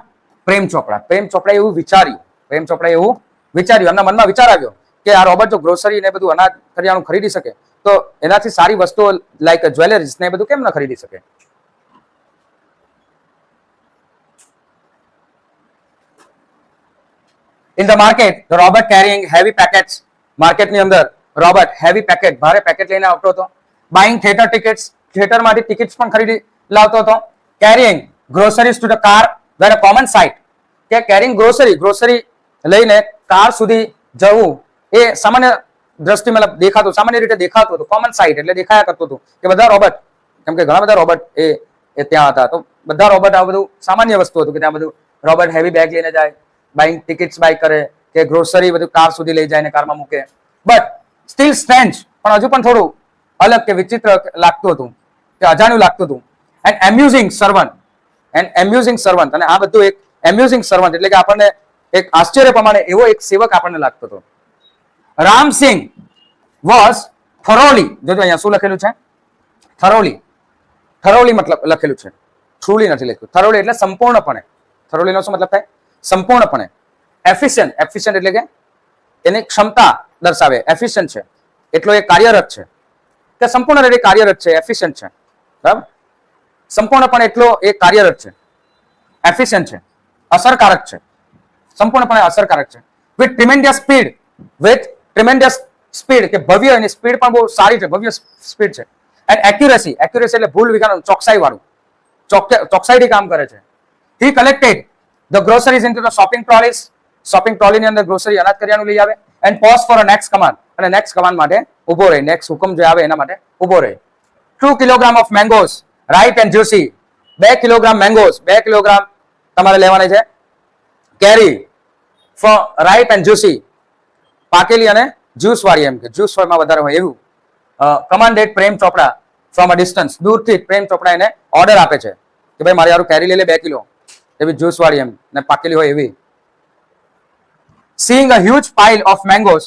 પ્રેમ ચોપડા એવું વિચાર્યું, એમના મનમાં વિચાર આવ્યો કે આ રોબર્ટ જો ગ્રોસરી ને બધું અનાજ કરિયાણું ખરીદી શકે, તો એનાથી સારી વસ્તુઓ લાઈક જ્વેલરીઝ ને બધું કેમ ન ખરીદી શકે? In the market, the Robert carrying heavy packets. Market ની અંદર રોબર્ટ હેવી પેકેટ, ભારે પેકેટ લઈને આવતો હતો. બાઇંગ થિયેટર ટિકિટ્સ, થિયેટર માંથી ટિકિટ્સ પણ ખરીદી લાવતો હતો. Carrying groceries to the car where a common sight, કે કેરિંગ ગ્રોસરી લઈને કાર સુધી જવું એ સામાન્ય દ્રષ્ટિમાં દેખાતું, સામાન્ય રીતે દેખાતું હતું. કોમન સાઇટ એટલે દેખાયા કરતું હતું કે બધા રોબર્ટ, કેમ કે ઘણા બધા રોબર્ટ એ ત્યાં હતા, તો બધા રોબર્ટ આ બધું સામાન્ય વસ્તુ હતું કે ત્યાં બધું રોબર્ટ હેવી બેગ લઈને જાય, બાઇંગ ટિકિટ્સ બાય કરે, કે ગ્રોસરી બધું કાર સુધી લઈ જાય ને કારમાં મૂકે. બટ સ્ટીલ સ્ટ્રેન્જ, પણ હજુ પણ થોડું અલગ કે વિચિત્ર લાગતું હતું, કે અજાણ્યું લાગતું હતું. એન્ડ એમ્યુઝિંગ સર્વન્ટ, અને આ બધું એક એમ્યુઝિંગ સર્વન્ટ એટલે કે આપણને એક આશ્ચર્ય પ્રમાણે એવો એક સેવક આપણને લાગતો હતો. રામસિંગ વોઝ થોરોલી, જોજો અહીંયા શું લખેલું છે? થોરોલી મતલબ લખેલું છે, ટ્રુલી નથી લખ્યું. થોરોલી એટલે સંપૂર્ણપણે. થોરોલી નો શું મતલબ થાય? સંપૂર્ણપણે. એફિશિયન્ટ એટલે કે એની ક્ષમતા દર્શાવે. એફિશિયન્ટ છે એટલો એ કાર્યરત છે, કે સંપૂર્ણ રીતે કાર્યરત છે, એફિશિયન્ટ છે. બરાબર? સંપૂર્ણપણે એટલો એ કાર્યરત છે, એફિશિયન્ટ છે, અસરકારક છે, સંપૂર્ણપણે અસરકારક છે. વિથ ટ્રીમેન્ડિયસ સ્પીડ, કે ભવ્ય, એની સ્પીડ પણ બહુ સારી છે, ભવ્ય સ્પીડ છે. એન્ડ એક્યુરેસી એટલે ભૂલ વિખાનું, ચોકસાઈ વાળું, ચોકસાઈથી કામ કરે છે. He collected the groceries into the shopping trolleys, shopping ટ્રોલીની અંદર ગ્રોસરી અનાજ કરિયાણું લઈ આવે. And pause for a next command, અને નેક્સ્ટ કમાન્ડ માટે ઉભો રહે, નેક્સ્ટ હુકમ જે આવે એના માટે ઉભો રહે. 2 kilogram of mangoes ripe and juicy, 2 kilogram mangoes, 2 kilogram તમારે લેવાની છે કેરી ફોર રાઇપ એન્ડ જ્યુસી, પાકેલી અને જ્યુસ વાળી, એમ કે જ્યુસ વાળમાં વધારે હોય એવું. Commanded Prem Chopra from a distance, દૂરથી પ્રેમ ચોપડા એને ઓર્ડર આપે છે કે ભાઈ મારે યારું કેરી લઈ લે 2 કિલો, એવી જ્યુસ વાળી એમ ને પાકેલી હોય એવી. seeing a huge pile of mangoes,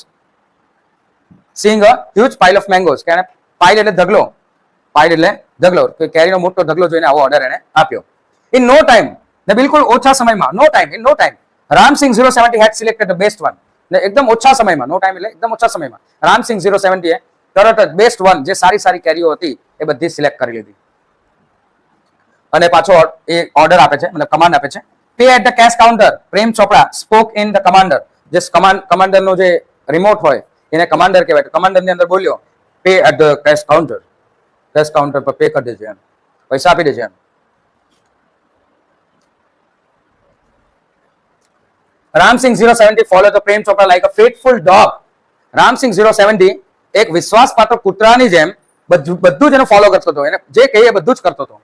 seeing a huge pile of mangoes, કે એને પાઇલ એટલે ઢગલો, પાઇલ એટલે ઢગલો, કે કેરીનો મોટો ઢગલો જોઈને આવો ઓર્ડર એને આપ્યો. ઇન નો ટાઈમ, ને બિલકુલ ઓછા સમયમાં, no time, in no time Ramsingh 070 had selected the best one, ને એકદમ ઓછા સમયમાં, નો ટાઈમ એટલે એકદમ ઓછા સમયમાં રામસિંહ 070 એ તરત જ બેસ્ટ વન, જે સારી સારી કેરીઓ હતી એ બધી સિલેક્ટ કરી લીધી. અને પાછો એ ઓર્ડર આપે છે, મતલબ કમાન્ડ આપે છે. Pay at the cash counter, Prem Chopra spoke in the commander, જે કમાન્ડરનો જે રિમોટ હોય એને કમાન્ડર કહેવાય, કમાન્ડરની અંદર બોલ્યો pay at the cash counter, cash counter પર પે કરી દેજે, એમ પૈસા આપી દેજે એમ. Ramsingh 070 follow the Prem Chopra like a faithful dog, Ramsingh 070 એક વિશ્વાસપાત્ર કૂતરાની જેમ બધું જ એને ફોલો કરતો હતો, એને જે કહીએ બધું જ કરતો હતો.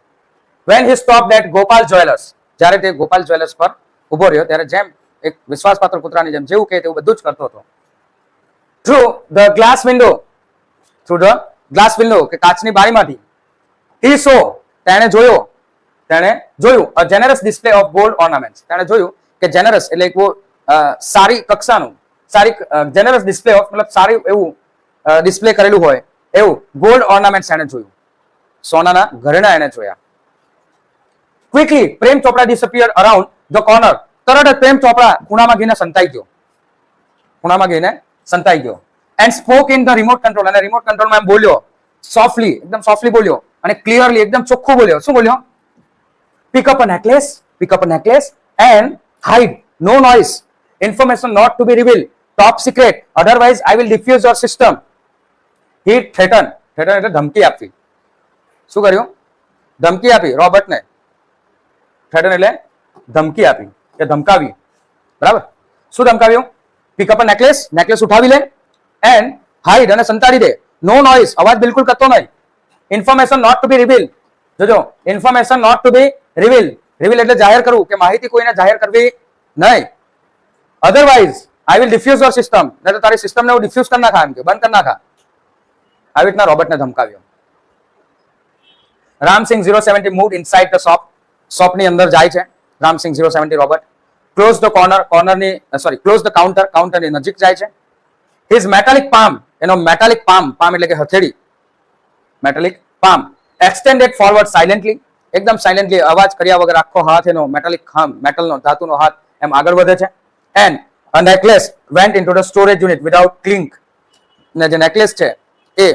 when he stopped at Gopal jewellers, જ્યારે તે ગોપાલ જ્વેલર્સ પર ઉભો રહ્યો ત્યારે જેમ એક વિશ્વાસપાત્ર કૂતરાની જેમ જેવું કહે તેવું બધું જ કરતો હતો. Through the glass window, through the glass window કે કાચની બારીમાંથી, he saw, તેણે જોયું a generous display of gold ornaments, તેણે જોયું કે જેનરસ એટલે એક સારી કક્ષાનું, સારી જેનરસ ડિસ્પ્લે ઓફ મતલબ સારી એવું ડિસ્પ્લે કરેલું હોય એવું ગોલ્ડ ઓર્નામેન્ટ્સ એને જોયું, સોનાના ઘરેણા એને જોયા. Quickly Prem Chopra disappeared around the corner, તરત જ પ્રેમ ચોપડા ખૂણામાં ગઈને સંતાઈ ગયો. And spoke in the remote control, અને રિમોટ કંટ્રોલમાં એમ બોલ્યો સોફ્ટલી, એકદમ સોફ્ટલી બોલ્યો અને ક્લિયરલી એકદમ ચોખ્ખું બોલ્યો. શું બોલ્યો? pick up a necklace and hide, no noise, information not to be revealed, top secret, otherwise I will defuse your system. He threatened એટલે ધમકી આપવી. શું કર્યું? ધમકી આપી રોબર્ટને. થ્રેટન એટલે ધમકી આપી કે ધમકાવી, બરાબર? શું ધમકાવ્યું? પિક અપ અ નેકલેસ ઉઠાવી લે, એન્ડ હાઇડ અને સંતાડી દે, નો નોઇઝ અવાજ બિલકુલ કરતો નહીં, information not to be reveal, જોજો information not to be reveal એટલે જાહેર કરવું, કે માહિતી કોઈને જાહેર કરવી નહીં. Otherwise I will defuse your system, નહીં તો તારી સિસ્ટમને હું ડિફ્યુઝ કરી નાખા, એમ કે બંધ કરી નાખા. આવી રીતના રોબર્ટને ધમકાવ્યો. રામસિંહ 070 મૂવ્ડ ઇનસાઇડ ધ શોપની અંદર જાય છે રામસિંહ 070 રોબર્ટ. ક્લોઝ ધ કાઉન્ટરની નજીક જાય છે. હિઝ મેટાલિક પામ, એનો મેટાલિક પામ એટલે કે હથેળી, metallic palm extended forward silently, એકદમ સાયલેન્ટલી અવાજ કર્યા વગર આખો હાથ એનો મેટલનો ધાતુનો હાથ એમ આગળ વધે છે. And a necklace went into the storage unit without clink, ને જે નેકલેસ છે એ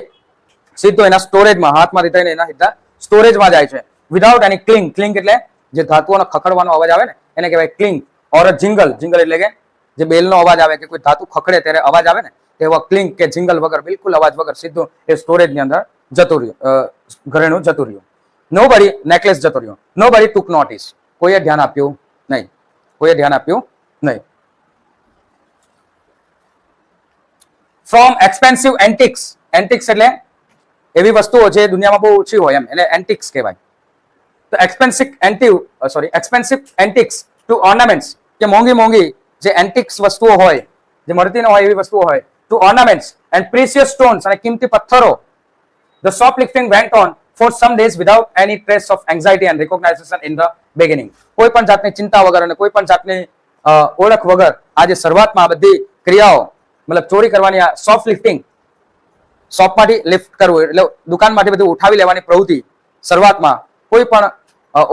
સીધો એના સ્ટોરેજમાં, હાથમાંથી થઈને એના સીધા સ્ટોરેજમાં જાય છે. વિધાઉટ એની ક્લિંક એટલે જે ધાતુઓનો ખખડવાનો અવાજ આવે ને એને કહેવાય ક્લિંક, ઓર જિંગલ એટલે કે જે બેલનો અવાજ આવે કે કોઈ ધાતુ ખખડે ત્યારે અવાજ આવે ને તેવા ક્લિંક કે જિંગલ વગર, બિલકુલ અવાજ વગર સીધું એ સ્ટોરેજની અંદર જતું રહ્યું, ઘરેણું જતું રહ્યું. નેકલેસ જતો રહ્યો. નોબડી ટુક નોટિસ, કોઈએ ધ્યાન આપ્યું નહીં. ફ્રોમ એક્સપેન્સિવ એન્ટિક્સ એટલે એવી વસ્તુઓ જે દુનિયામાં બહુ ઓછી હોય એમ, એટલે એન્ટિક્સ કહેવાય. તો એક્સપેન્સિવ એન્ટિક્સ ટુ ઓર્નામેન્ટ્સ, કે મોંઘી જે એન્ટિક્સ વસ્તુઓ હોય, જે મળતી ન હોય એવી વસ્તુઓ હોય, to ornaments and precious stones, અને કિંમતી પથ્થરો. The shoplifting went on for some days without any trace of anxiety and recognition in the beginning. કોઈ પણ જાતની ચિંતા વગર અને કોઈ પણ જાતની ઓળખ વગર આજે શરૂઆતમાં બધી ક્રિયાઓ, મતલબ ચોરી કરવાની, આ સોફ્ટ લિફ્ટિંગ, શોપમાંથી લિફ્ટ કરવું એટલે દુકાનમાંથી બધું ઉઠાવી લેવાની પ્રવૃત્તિ શરૂઆતમાં કોઈ પણ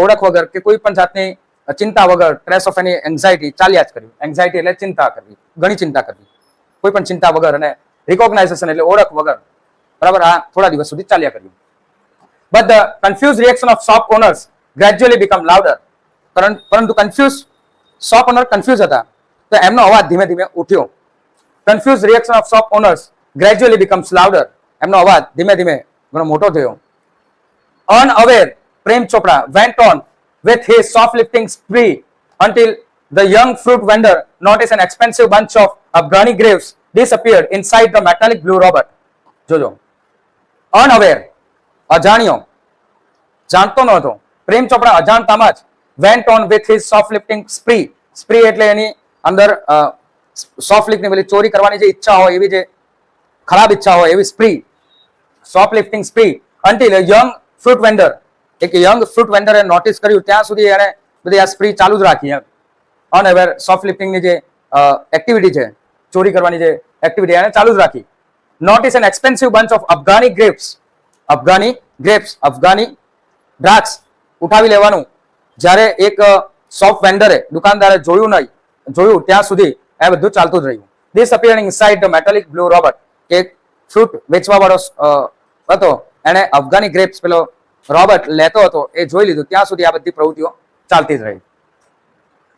ઓળખ વગર કે કોઈ પણ જાતની ચિંતા વગર, ટ્રેસ ઓફ એની એન્ઝાયટી ચાલ્યા જ કર્યું. એન્ઝાયટી એટલે ચિંતા કરવી, ઘણી ચિંતા કરવી, કોઈ પણ ચિંતા વગર, અને રિકોગ્નાઇઝેશન એટલે ઓળખ વગર, બરાબર? આ થોડા દિવસ સુધી ચાલ્યા કર્યું. But the confused reaction of shop owners gradually become louder. પરંતુ shop owner confused હતા તો એમનો અવાજ ધીમે ધીમે ઉઠ્યો. Confused reaction of shop owners gradually becomes louder. એમનો અવાજ ધીમે ધીમે ઘણો મોટો થયો. Unaware, Prem Chopra went on with his shoplifting spree until the young fruit vendor noticed an expensive bunch of Afghani grapes disappeared inside the metallic blue robot. જોજો, unaware, અજાણ્યો, જાણતો નહોતો. પ્રેમ ચોપડા અજાણતામાં જ went on with his shoplifting spree. spree એટલે એની અંદર shoplifting પેલી ચોરી કરવાની જે ઈચ્છા હોય, એવી જે ખરાબ ઈચ્છા હોય એવી spree, shoplifting spree, until a young fruit vendor, એક યંગ ફ્રૂટ વેન્ડરે નોટિસ કર્યું ત્યાં સુધી એને બધી આ સ્પ્રી ચાલુ જ રાખી. અનઅવેર શોપલિફ્ટિંગની જે એક્ટિવિટી છે, ચોરી કરવાની જે એક્ટિવિટી, એને ચાલુ જ રાખી. Notice an expensive bunch of Afghani grapes, અફઘાની દ્રાક્ષ ઉઠાવી લેવાનું જ્યારે એક શોપ વેન્ડરે, દુકાનદારે જોયું ત્યાં સુધી આ બધું ચાલતું જ રહ્યું. This appearing inside the metallic blue robot, કે ફ્રૂટ વેચવા વાળો હતો, એને અફઘાની ગ્રેપ્સ પેલો રોબર્ટ લેતો હતો એ જોઈ લીધું ત્યાં સુધી આ બધી પ્રવૃત્તિઓ ચાલતી જ રહી.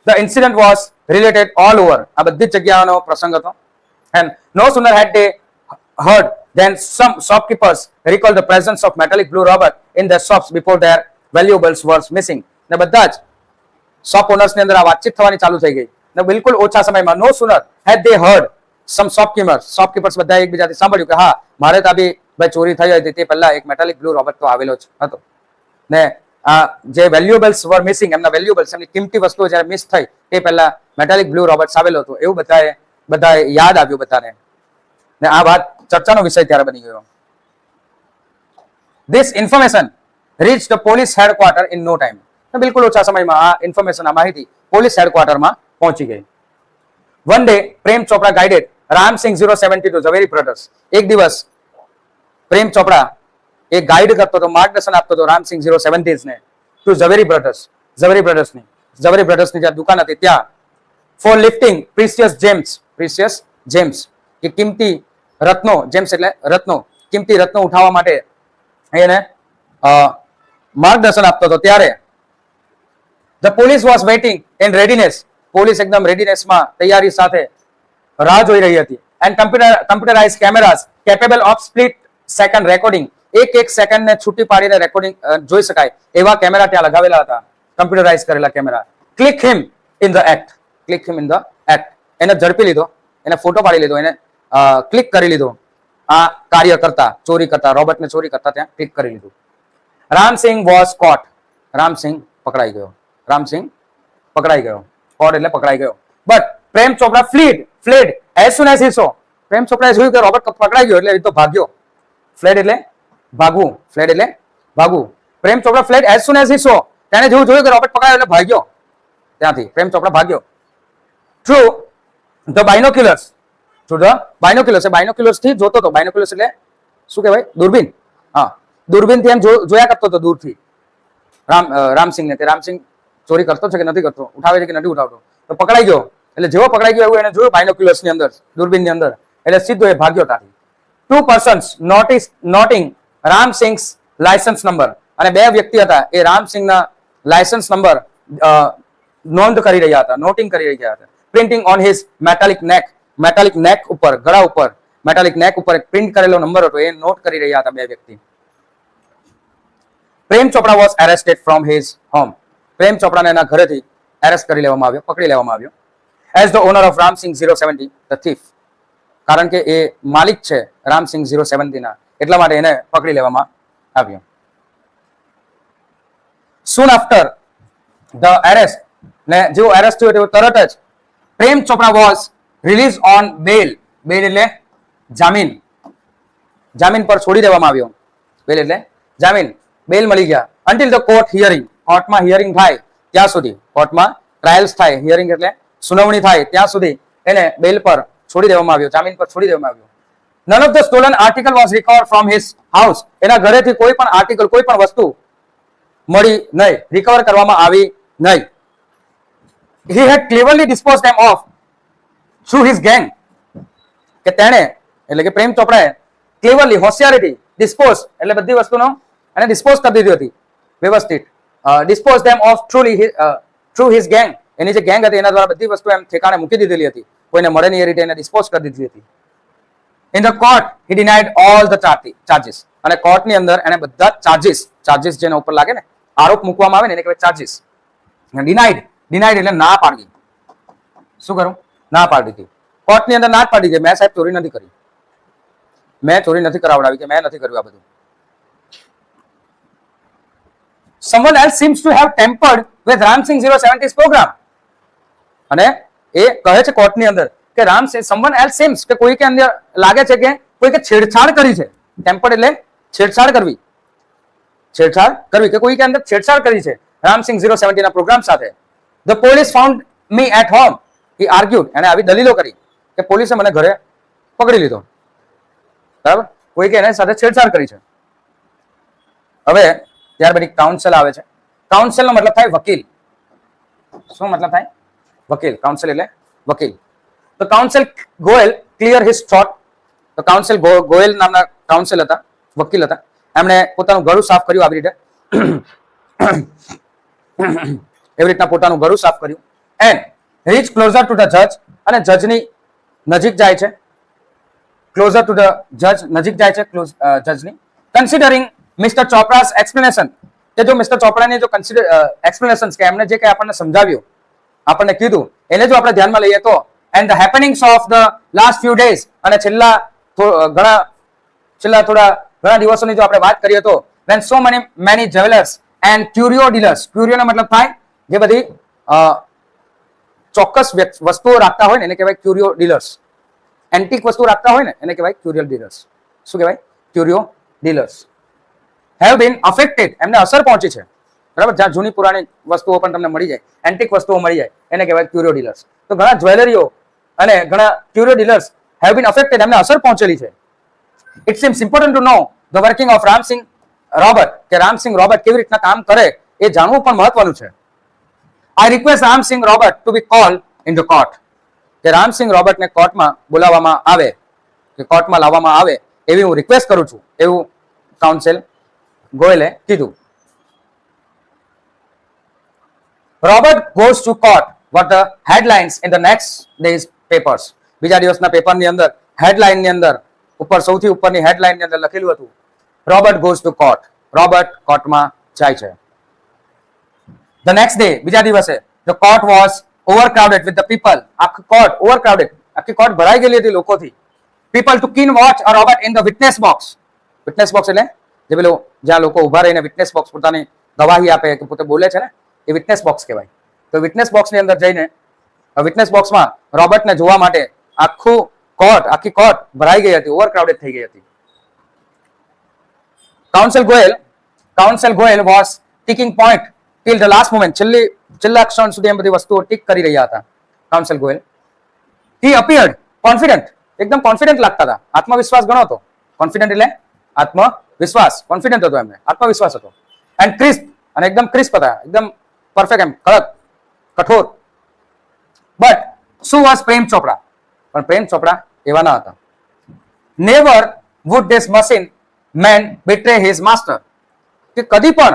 The incident was related all over, આ બધી જ જગ્યાનો પ્રસંગ હતો. And no sooner had they heard then some shopkeepers recalled the presence of metallic blue robot in their shops before their valuables were missing. ને બધા જ શોપ ઓનર્સ ની અંદર આ વાતચીત થવાની ચાલુ થઈ ગઈ ને બિલકુલ ઓછા સમયમાં. નો સુનર હેડ દે હર્ડ સમ શોપકીપર્સ બધા એકબીજાથી સાંભળ્યું કે હા, મારે તો ભાઈ ચોરી થઈ હતી તે પહેલા એક મેટાલિક બ્લુ રોબોટ તો આવેલો જ હતો ને આ જે વેલ્યુએબલ્સ વર મિસિંગ, એમના વેલ્યુએબલ્સ, એમની કિંમતી વસ્તુઓ જ્યારે મિસ થઈ તે પહેલા મેટાલિક બ્લુ રોબોટ્સ આવેલો હતો, એવું બધાએ યાદ આવ્યું બધાને ને આ વાત ચર્ચાનો વિષય ત્યારે બની ગયો. This information reach the police headquarter in no time, બિલકુલ ઓછા સમયમાં આ ઇન્ફોર્મેશન, આ માહિતી પોલીસ હેડક્વાર્ટરમાં પહોંચી ગઈ. વન ડે પ્રેમ ચોપડા ગાઈડેડ રામસિંહ 070 ટુ ઝવેરી બ્રધર્સ. એક દિવસ પ્રેમ ચોપડા એ ગાઈડ કરતો હતો, માર્ગદર્શન આપતો હતો રામસિંહ 070 ને ટુ ઝવેરી બ્રધર્સની જ્યાં દુકાન હતી ત્યાં, ફોર લિફ્ટિંગ પ્રિસિયસ જેમ્સ, કે કિંમતી રત્નો, જેમ્સ એટલે રત્નો, કિંમતી રત્નો ઉઠાવવા માટે એને માર્ગદર્શન આપતો હતો. ત્યારે the police was waiting in readiness, police એકદમ રેડીનેસમાં, તૈયારી સાથે રાહ જોઈ રહી હતી. And computerise cameras capable of split second recording, એક સેકન્ડ ને છૂટી પાડીને રેકોર્ડિંગ જોઈ શકાય એવા કેમેરા ત્યાં લગાવેલા હતા, કમ્પ્યુટરાઇઝ કરેલા camera. Click him in the act, એને ઝડપી લીધો, એને ફોટો પાડી લીધો, એને ક્લિક કરી લીધો. આ કાર્ય કરતા, ચોરી કરતા, રોબોટને ચોરી કરતા ત્યાં ક્લિક કરી લીધું. રામસિંહ વોઝ કોટ, રામસિંહ પકડાઈ ગયો, કોટ એટલે પકડાઈ ગયો. But Prem Chopra ફ્લીડ as soon as he સો, પ્રેમ ચોપડાએ જોયું કે રોબોટ પકડાઈ ગયો એટલે એ તો ભાગ્યો. ફ્લેડ એટલે ભાગવું. પ્રેમ ચોપડા fled as soon as he સો, તેને જોયું કે રોબોટ પકડાયો એટલે ભાગ્યો ત્યાંથી. પ્રેમ ચોપડા ભાગ્યો. થ્રુ ધ બાયનોક્યુલર્સ, બાયનોક્યુલર્સ થી જોતો હતો. બાયનોક્યુલર્સ એટલે શું કહેવાય? દૂરબીન. હા, દૂરબીન થી એમ જોયા કરતો હતો દૂરથી રામસિંહ ને. રામસિંહ ચોરી કરતો છે કે નથી કરતો, ઉઠાવે છે કે નથી ઉઠાવતો, તો પકડાઈ ગયો. એટલે જેવો પકડાઈ ગયો એવું એને જોયું બાયનોક્યુલર્સ ની અંદર, દૂરબીન ની અંદર, એટલે સીધો એ ભાગ્યો ત્યાંથી. 2 persons નોટિંગ રામસિંહ્સ લાયસન્સ નંબર, અને 2 વ્યક્તિ હતા એ રામસિંહના લાયસન્સ નંબર નોંધ કરી રહ્યા હતા, નોટિંગ કરી રહ્યા હતા. પ્રિન્ટિંગ ઓન હિઝ મેટાલિક નેક ઉપર, ગળા ઉપર મેટાલિક નેક ઉપર એક પ્રિન્ટ કરેલો નંબર હતો એ નોટ કરી રહ્યા હતા 2 વ્યક્તિ. Prem Chopra was arrested from his home, Prem ચોપડાને એના ઘરેથી એરેસ્ટ કરી લેવામાં આવ્યો, પકડી લેવામાં આવ્યો. As the owner of Ramsingh 070 the thief, કારણ કે એ માલિક છે રામસિંહ 070 ના, એટલા માટે એને પકડી લેવામાં આવ્યો. સૂન આફ્ટર ધ એરેસ્ટ, ને જેવો એરેસ્ટ થયો તેવો તરત જ પ્રેમ ચોપડા વોઝ રિલીઝ ઓન બેલ એટલે જામીન પર છોડી દેવામાં આવ્યો. બેલ એટલે જામીન, બેલ મળી ગયા. અન્ટિલ ધ કોર્ટ હિયરિંગ, કોર્ટમાં હિયરિંગ થાય ત્યાં સુધી, કોર્ટમાં ટ્રાયલ્સ થાય, હિયરિંગ એટલે સુનાવણી થાય ત્યાં સુધી એને બેલ પર છોડી દેવામાં આવ્યો, જામીન પર છોડી દેવામાં આવ્યો. None of the stolen article was recovered from his house, એના ઘરેથી કોઈ પણ આર્ટિકલ, કોઈ પણ વસ્તુ મળી નહીં, રિકવર કરવામાં આવી નહીં. He had cleverly disposed them off through his gang, કે તેણે એટલે કે પ્રેમ ચોપડાએ ક્લેવરલી, હોશિયારીથી, ડિસ્પોઝ એટલે બધી વસ્તુનો એને ડિસ્પોઝ કરી દીધી હતી વ્યવસ્થિત. Dispose them of through his gang, એની જે ગેંગ હતી એના દ્વારા બધી વસ્તુ એમ ઠેકાણે મૂકી દીધેલી હતી, કોઈને મળે નહીં એ રીતે એને ડિસ્પોઝ કરી દીધી હતી. In the court he denied all the charges, અને કોર્ટની અંદર એને બધા ચાર્જીસ જેના ઉપર લાગે ને, આરોપ મૂકવામાં આવે ને એને કહેવાય ચાર્જીસ. ડિનાઇડ એટલે ના પાડવી. શું કરું? ના પાડી દીધી. કોર્ટની અંદર ના જ પાડી દે મેં સાહેબ ચોરી નથી કરી, મેં ચોરી નથી કરાવડાવી, કે મેં નથી કર્યું આ બધું. Someone else seems to have tampered with Ram Singh 070's program. અને એ કહે છે કોર્ટની અંદર કે someone else seems કે કોઈ કે અંદર લાગે છે કે કોઈ કે છેડછાડ કરી છે. ટેમ્પર્ડ એટલે છેડછાડ કરવી, કે કોઈ કે અંદર છેડછાડ કરી છે રામ સિંહ 070 ના પ્રોગ્રામ સાથે. The police found me at home, he argued. અને આવી દલીલો કરી કે પોલીસે મને ઘરે પકડી લીધો. બરાબર, કોઈ કે એના સાથે છેડછાડ કરી છે. હવે ત્યાર પછી કાઉન્સિલ આવે છે. કાઉન્સિલ નો મતલબ થાય વકીલ. શું મતલબ થાય? વકીલ. કાઉન્સિલ એટલે વકીલ. તો council Goyal clear his thought. તો કાઉન્સિલ ગોયલ નામના કાઉન્સિલ હતા, વકીલ હતા. એમણે પોતાનું ગળું સાફ કર્યું આવી રીતે, એવી રીતના પોતાનું ગળું સાફ કર્યું. And reach closer to the જજ. અને જજની નજીક જાય છે, ક્લોઝર ટુ ધ જજ, નજીક જાય છે જજની. કન્સિડરિંગ મિસ્ટર ચોપરા's explanation, કે જો મિસ્ટર ચોપરાની જો એક્સપ્લેનેશન કે એમને જે કંઈ આપણને સમજાવ્યું, આપણને કીધું, એને જો આપણે ધ્યાનમાં લઈએ તો, and the happenings of the last few days, અને છેલ્લા ઘણા દિવસોની જો આપણે વાત કરીએ તો, when so many jewelers and curio dealers, curio નો મતલબ થાય જે બધી ચોક્કસ વસ્તુઓ રાખતા હોય ને એને કહેવાય ક્યુરિયો ડીલર્સ. એન્ટિક વસ્તુ રાખતા હોય ને એને કહેવાય ક્યુરિયો ડીલર્સ. શું કહેવાય? ક્યુરિયો ડીલર્સ. હેવ બીન અફેક્ટેડ, એમને અસર પહોંચી છે. બરાબર, જ્યાં જૂની પુરાણી વસ્તુઓ પણ તમને મળી જાય, એન્ટિક વસ્તુઓ મળી જાય, એને કહેવાય ક્યુરિયો ડીલર્સ. તો ઘણા જ્વેલરીઓ અને ઘણા curio dealers have been affected, એમને અસર પહોંચેલી છે. It seems important to know the working of Ramsingh robot, કે રામસિંહ રોબર્ટ કેવી રીતના કામ કરે એ જાણવું પણ મહત્વનું છે. I request Ramsingh robot to be called in the court, કે રામસિંહ રોબર્ટને કોર્ટમાં બોલાવવામાં આવે, કે કોર્ટમાં લાવવામાં આવે એવી હું રિક્વેસ્ટ કરું છું, એવું કાઉન્સિલ ગોયલે કીધું. Robot goes to court, what the headlines in the next day's papers. બીજા દિવસના પેપરની અંદર હેડલાઇનની અંદર ઉપર સૌથી ઉપરની હેડલાઇનની અંદર લખેલું હતું robot goes to court, robot કોર્ટમાં જાય છે. The next day, બીજા દિવસે, the court was overcrowded with the people. આખી કોર્ટ overcrowded, આખી કોર્ટ ભરાઈ ગયેલી હતી લોકોથી. People to keen watch a Robert in the witness box. Witness box એટલે જે પેલો જ્યાં લોકો ઉભા રહીને વિટનેસ બોક્સ પોતાની ગવાહી આપે કે પોતે બોલે છે ને, એ વિટનેસ બોક્સ કહેવાય. તો વિટનેસ બોક્સની અંદર જઈને વિટનેસ બોક્સમાં રોબર્ટને જોવા માટે આખી કોર્ટ ભરાઈ ગઈ હતી, ઓવરક્રાઉડેડ થઈ ગઈ હતી. Counsel Goyal was ticking point till the last moment, છેલ્લા ક્ષણ સુધી એમ બધી વસ્તુઓ ટીક કરી રહ્યા હતા કાઉન્સિલ ગોયલ. હી અપિયર્ડ કોન્ફિડન્ટ, એકદમ કોન્ફિડન્ટ લાગતા હતા, આત્મવિશ્વાસ ઘણો હતો. કોન્ફિડન્ટ એટલે આત્મવિશ્વાસ, કોન્ફિડન્ટ હતો એમને, આત્મવિશ્વાસ હતો. એન્ડ ક્રિસ્પ, અને એકદમ ક્રિસ્પ હતા, એકદમ પરફેક્ટ, એમ કડક, કઠોર. બટ શું વોઝ પ્રેમ ચોપડા? પણ પ્રેમ ચોપડા એવા ના હતા. Never would this machine man betray his master, કે કદી પણ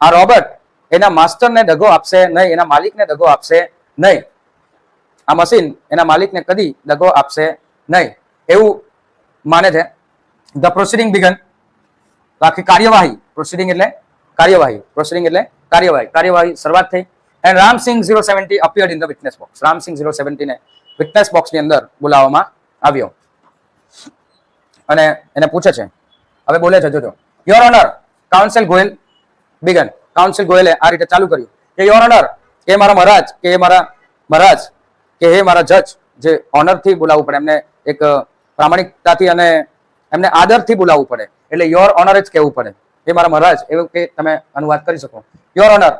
આ રોબર્ટ એના માસ્ટરને દગો આપશે નહીં, એના માલિકને દગો આપશે નહીં. આ મશીન એના માલિકને કદી દગો આપશે નહીં એવું માને છે. ધ પ્રોસિડિંગ બિગન, આખી કાર્યવાહી, પ્રોસિડિંગ એટલે કાર્યવાહી શરૂઆત થઈ. And Ramsingh 070 appeared in the witness box. Ramsingh 070 ને વિટનેસ બોક્સની અંદર બોલાવવામાં આવ્યો અને એને પૂછે છે, હવે બોલે છે, જોજો. Your honour, counsel Goyal began. Counsel ગોયલે આ રીતે ચાલુ કર્યું કે યોર ઓનર, કે મારા મહારાજ, કે હે મારા જજ, જે ઓનરથી બોલાવવું પડે એમને, એક પ્રામાણિકતાથી અને એમને આદરથી બોલાવવું પડે, એટલે યોર ઓનર જ કહેવું પડે. એ મારા મહારાજ એવું કે તમે અનુવાદ કરી શકો. Your honour,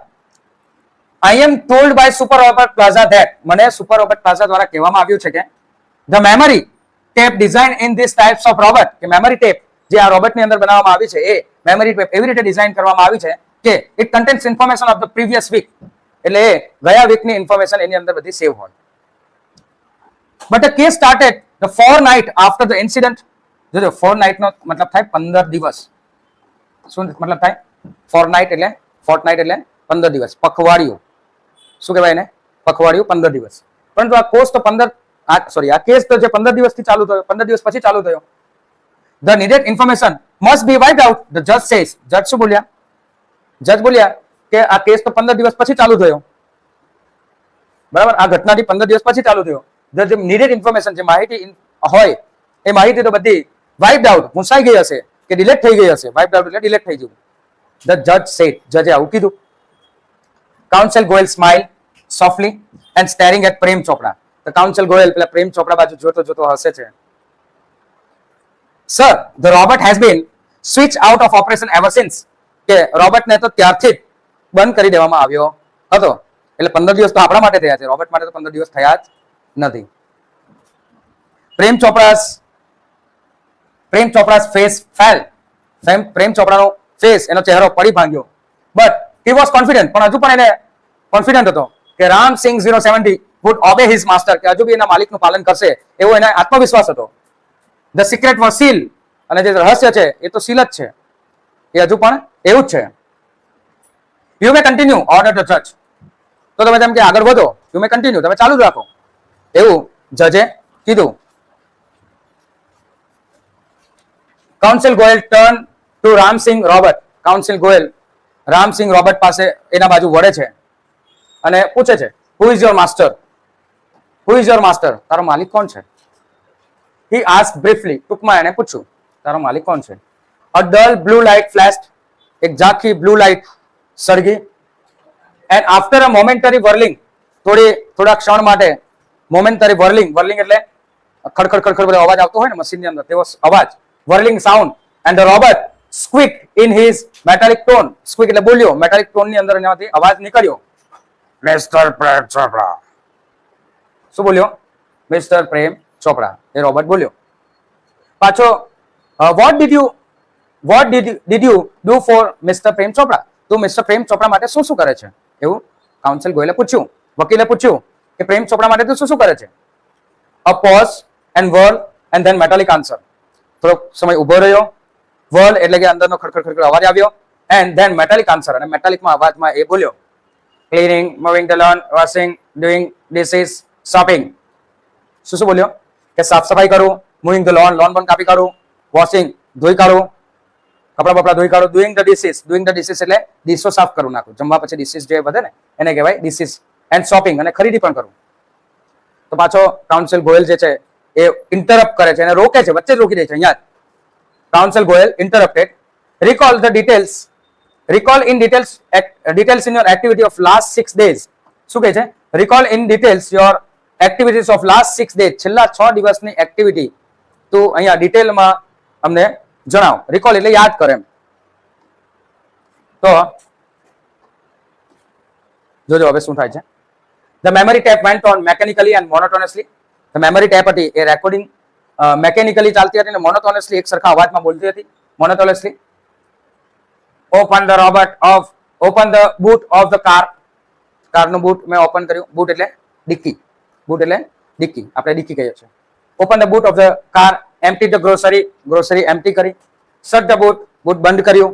I am told by super robot plaza that, મને સુપર રોબર્ટ પ્લાઝા દ્વારા કહેવામાં આવ્યું છે કે the memory tape design in this types of robot, કે મેમરી ટેપ જે આ રોબર્ટની અંદર બનાવવામાં આવી છે, એ મેમરી ટેપ એવી રીતે ડિઝાઇન કરવામાં આવી છે કે it contains information of the previous week, એટલે એ ગયા વીકની ઇન્ફોર્મેશન એની અંદર બધી સેવ હોય. But the case started the fortnight after the incident. જોજો, fortnight નો મતલબ થાય 15 દિવસ. શું મતલબ થાય? fortnight એટલે 15 દિવસ, પખવાડિયું. શું કહેવાય એને? પખવાડિયું, 15 દિવસ. પરંતુ આ કોર્સ તો આ કેસ તો જે 15 દિવસથી ચાલુ થયો, 15 દિવસ પછી ચાલુ થયો. The needed information must be wiped out, the જજ સેઝ. જજ શું બોલ્યા? જજ બોલ્યા કે આ કેસ તો 15 દિવસ પછી ચાલુ થયો, બરાબર, આ ઘટનાથી 15 દિવસ પછી ચાલુ થયો. જે નીડેડ ઇન્ફોર્મેશન, જે માહિતી હોય એ માહિતી તો બધી વાઇપ્ડ આઉટ, ભૂંસાઈ ગઈ હશે કે ડિલીટ થઈ ગઈ હશે. વાઇપ્ડ આઉટ એટલે ડિલીટ થઈ ગયું. ધ જજ સેડ, જજે આવું કીધું. Counsel Goyal smile softly and staring at Prem Chopra. તો કાઉન્સિલ ગોયલ પેલા પ્રેમ ચોપડા બાજુ જોતો જોતો હસે છે. Sir, the robot has been switch out of operation ever since. કે રોબોટને તો ત્યારથી જ બંધ કરી દેવામાં આવ્યો હતો. એટલે 15 દિવસ તો આપણા માટે થયા છે, રોબોટ માટે તો 15 દિવસ થયા જ નથી. પ્રેમ ચોપરા's ફેસ ફેલ. પ્રેમ ચોપરાનો ફેસ, એનો ચહેરો પડી ભાંગ્યો. બટ he was confident, પણ હજુ પણ એને કોન્ફિડન્ટ હતો કે Ramsinh 070 would obey his master, કે હજુ બી એના માલિકનું પાલન કરશે એવો એને આત્મવિશ્વાસ હતો. The secret was sealed, અને જે રહસ્ય છે એ તો સીલ જ છે, એ હજુ પણ એવું જ છે. You may continue, order the judge. તો તમે તેમ કે આગળ વધો, you may continue, તમે ચાલુ જ રાખો એવું જજે કીધું. Counsel Goyal turn to Ramsingh robot. Counsel Goyal Ramsingh robot પાસે એના બાજુ વળે છે અને પૂછે છે, who is your master? Who is your master? તારો માલિક કોણ છે? He asked briefly, ટૂંકમાં એને પૂછ્યું, તારો માલિક કોણ છે? A dull blue light flashed, એક ઝાંખી બ્લુ લાઇટ સળગી. And after a momentary whirling, થોડા ક્ષણ માટે momentary whirling એટલે ખડખડ ખડખડ બધો અવાજ આવતો હોય ને મશીનની અંદર, તેવો અવાજ, whirling sound, and the robot squeaked in his metallic tone. Squeak એટલે બોલ્યો, metallic tone ની અંદર એનામાંથી અવાજ નીકળ્યો. Mr. પ્રેમ ચોપડા. શું બોલ્યો? મિસ્ટર પ્રેમ ચોપડા, એ રોબોટ બોલ્યો. પાછો what did you do for Mr. પ્રેમ ચોપડા? તું મિસ્ટર પ્રેમ ચોપડા માટે શું શું કરે છે એવું કાઉન્સિલ ગોયલે પૂછ્યું, વકીલે પૂછ્યું કે પ્રેમ ચોપડા માટે તું શું શું કરે છે? A pause and whirl and then metallic answer. થોડો સમય ઉભો રહ્યો, whirl એટલે કે અંદરનો ખડખડ ખડખડ અવાજ આવ્યો, and then metallic answer, અને મેટાલિકમાં અવાજમાં એ બોલ્યો, cleaning, moving the lawn, washing, doing dishes, shopping. શું શું બોલ્યો? કે સાફ સફાઈ કરું, મૂવિંગ ધ લોન પણ કાપી કાઢું, વોશિંગ ધોઈ કાઢું, કપડા બપડા ધોઈ કાઢું, ડુઈંગ ધ ડિશિસ એટલે ડીશો સાફ કરું નાખું, જમવા પછી ડિશિસ જે વધે ને એને કહેવાય ડિશિસ, એન્ડ શોપિંગ અને ખરીદી પણ કરું. તો પાછો કાઉન્સિલ ગોયલ જે છે એ ઇન્ટરપ્ટ કરે છે, એને રોકે છે, વચ્ચે જ રોકી દે છે. અહીંયા council Goyal interrupted. Recall in details in your activity of last 6 days. શું કહે છે? Recall in details your activities of last 6 days. છેલ્લા 6 દિવસની એક્ટિવિટી તું અહીંયા ડિટેલમાં અમને જણાવ. રિકોલ એટલે યાદ કરે એમ. તો જોજો હવે શું થાય છે. The memory tape went on mechanically and monotonously. The memory tape હતી એ રેકોર્ડિંગ મેકેનિકલી ચાલતી હતી અને મોનોટોનસલી એક સરખા અવાજમાં બોલતી હતી. Monotonously. Open the boot of the car. કારનું બૂટ મેં ઓપન કર્યું. બૂટ એટલે ડિક્કી. આપણે ડિક્કી કહીએ છીએ. Open the boot of the car. Empty the grocery empty કરી. Shut the boot બંધ કર્યું.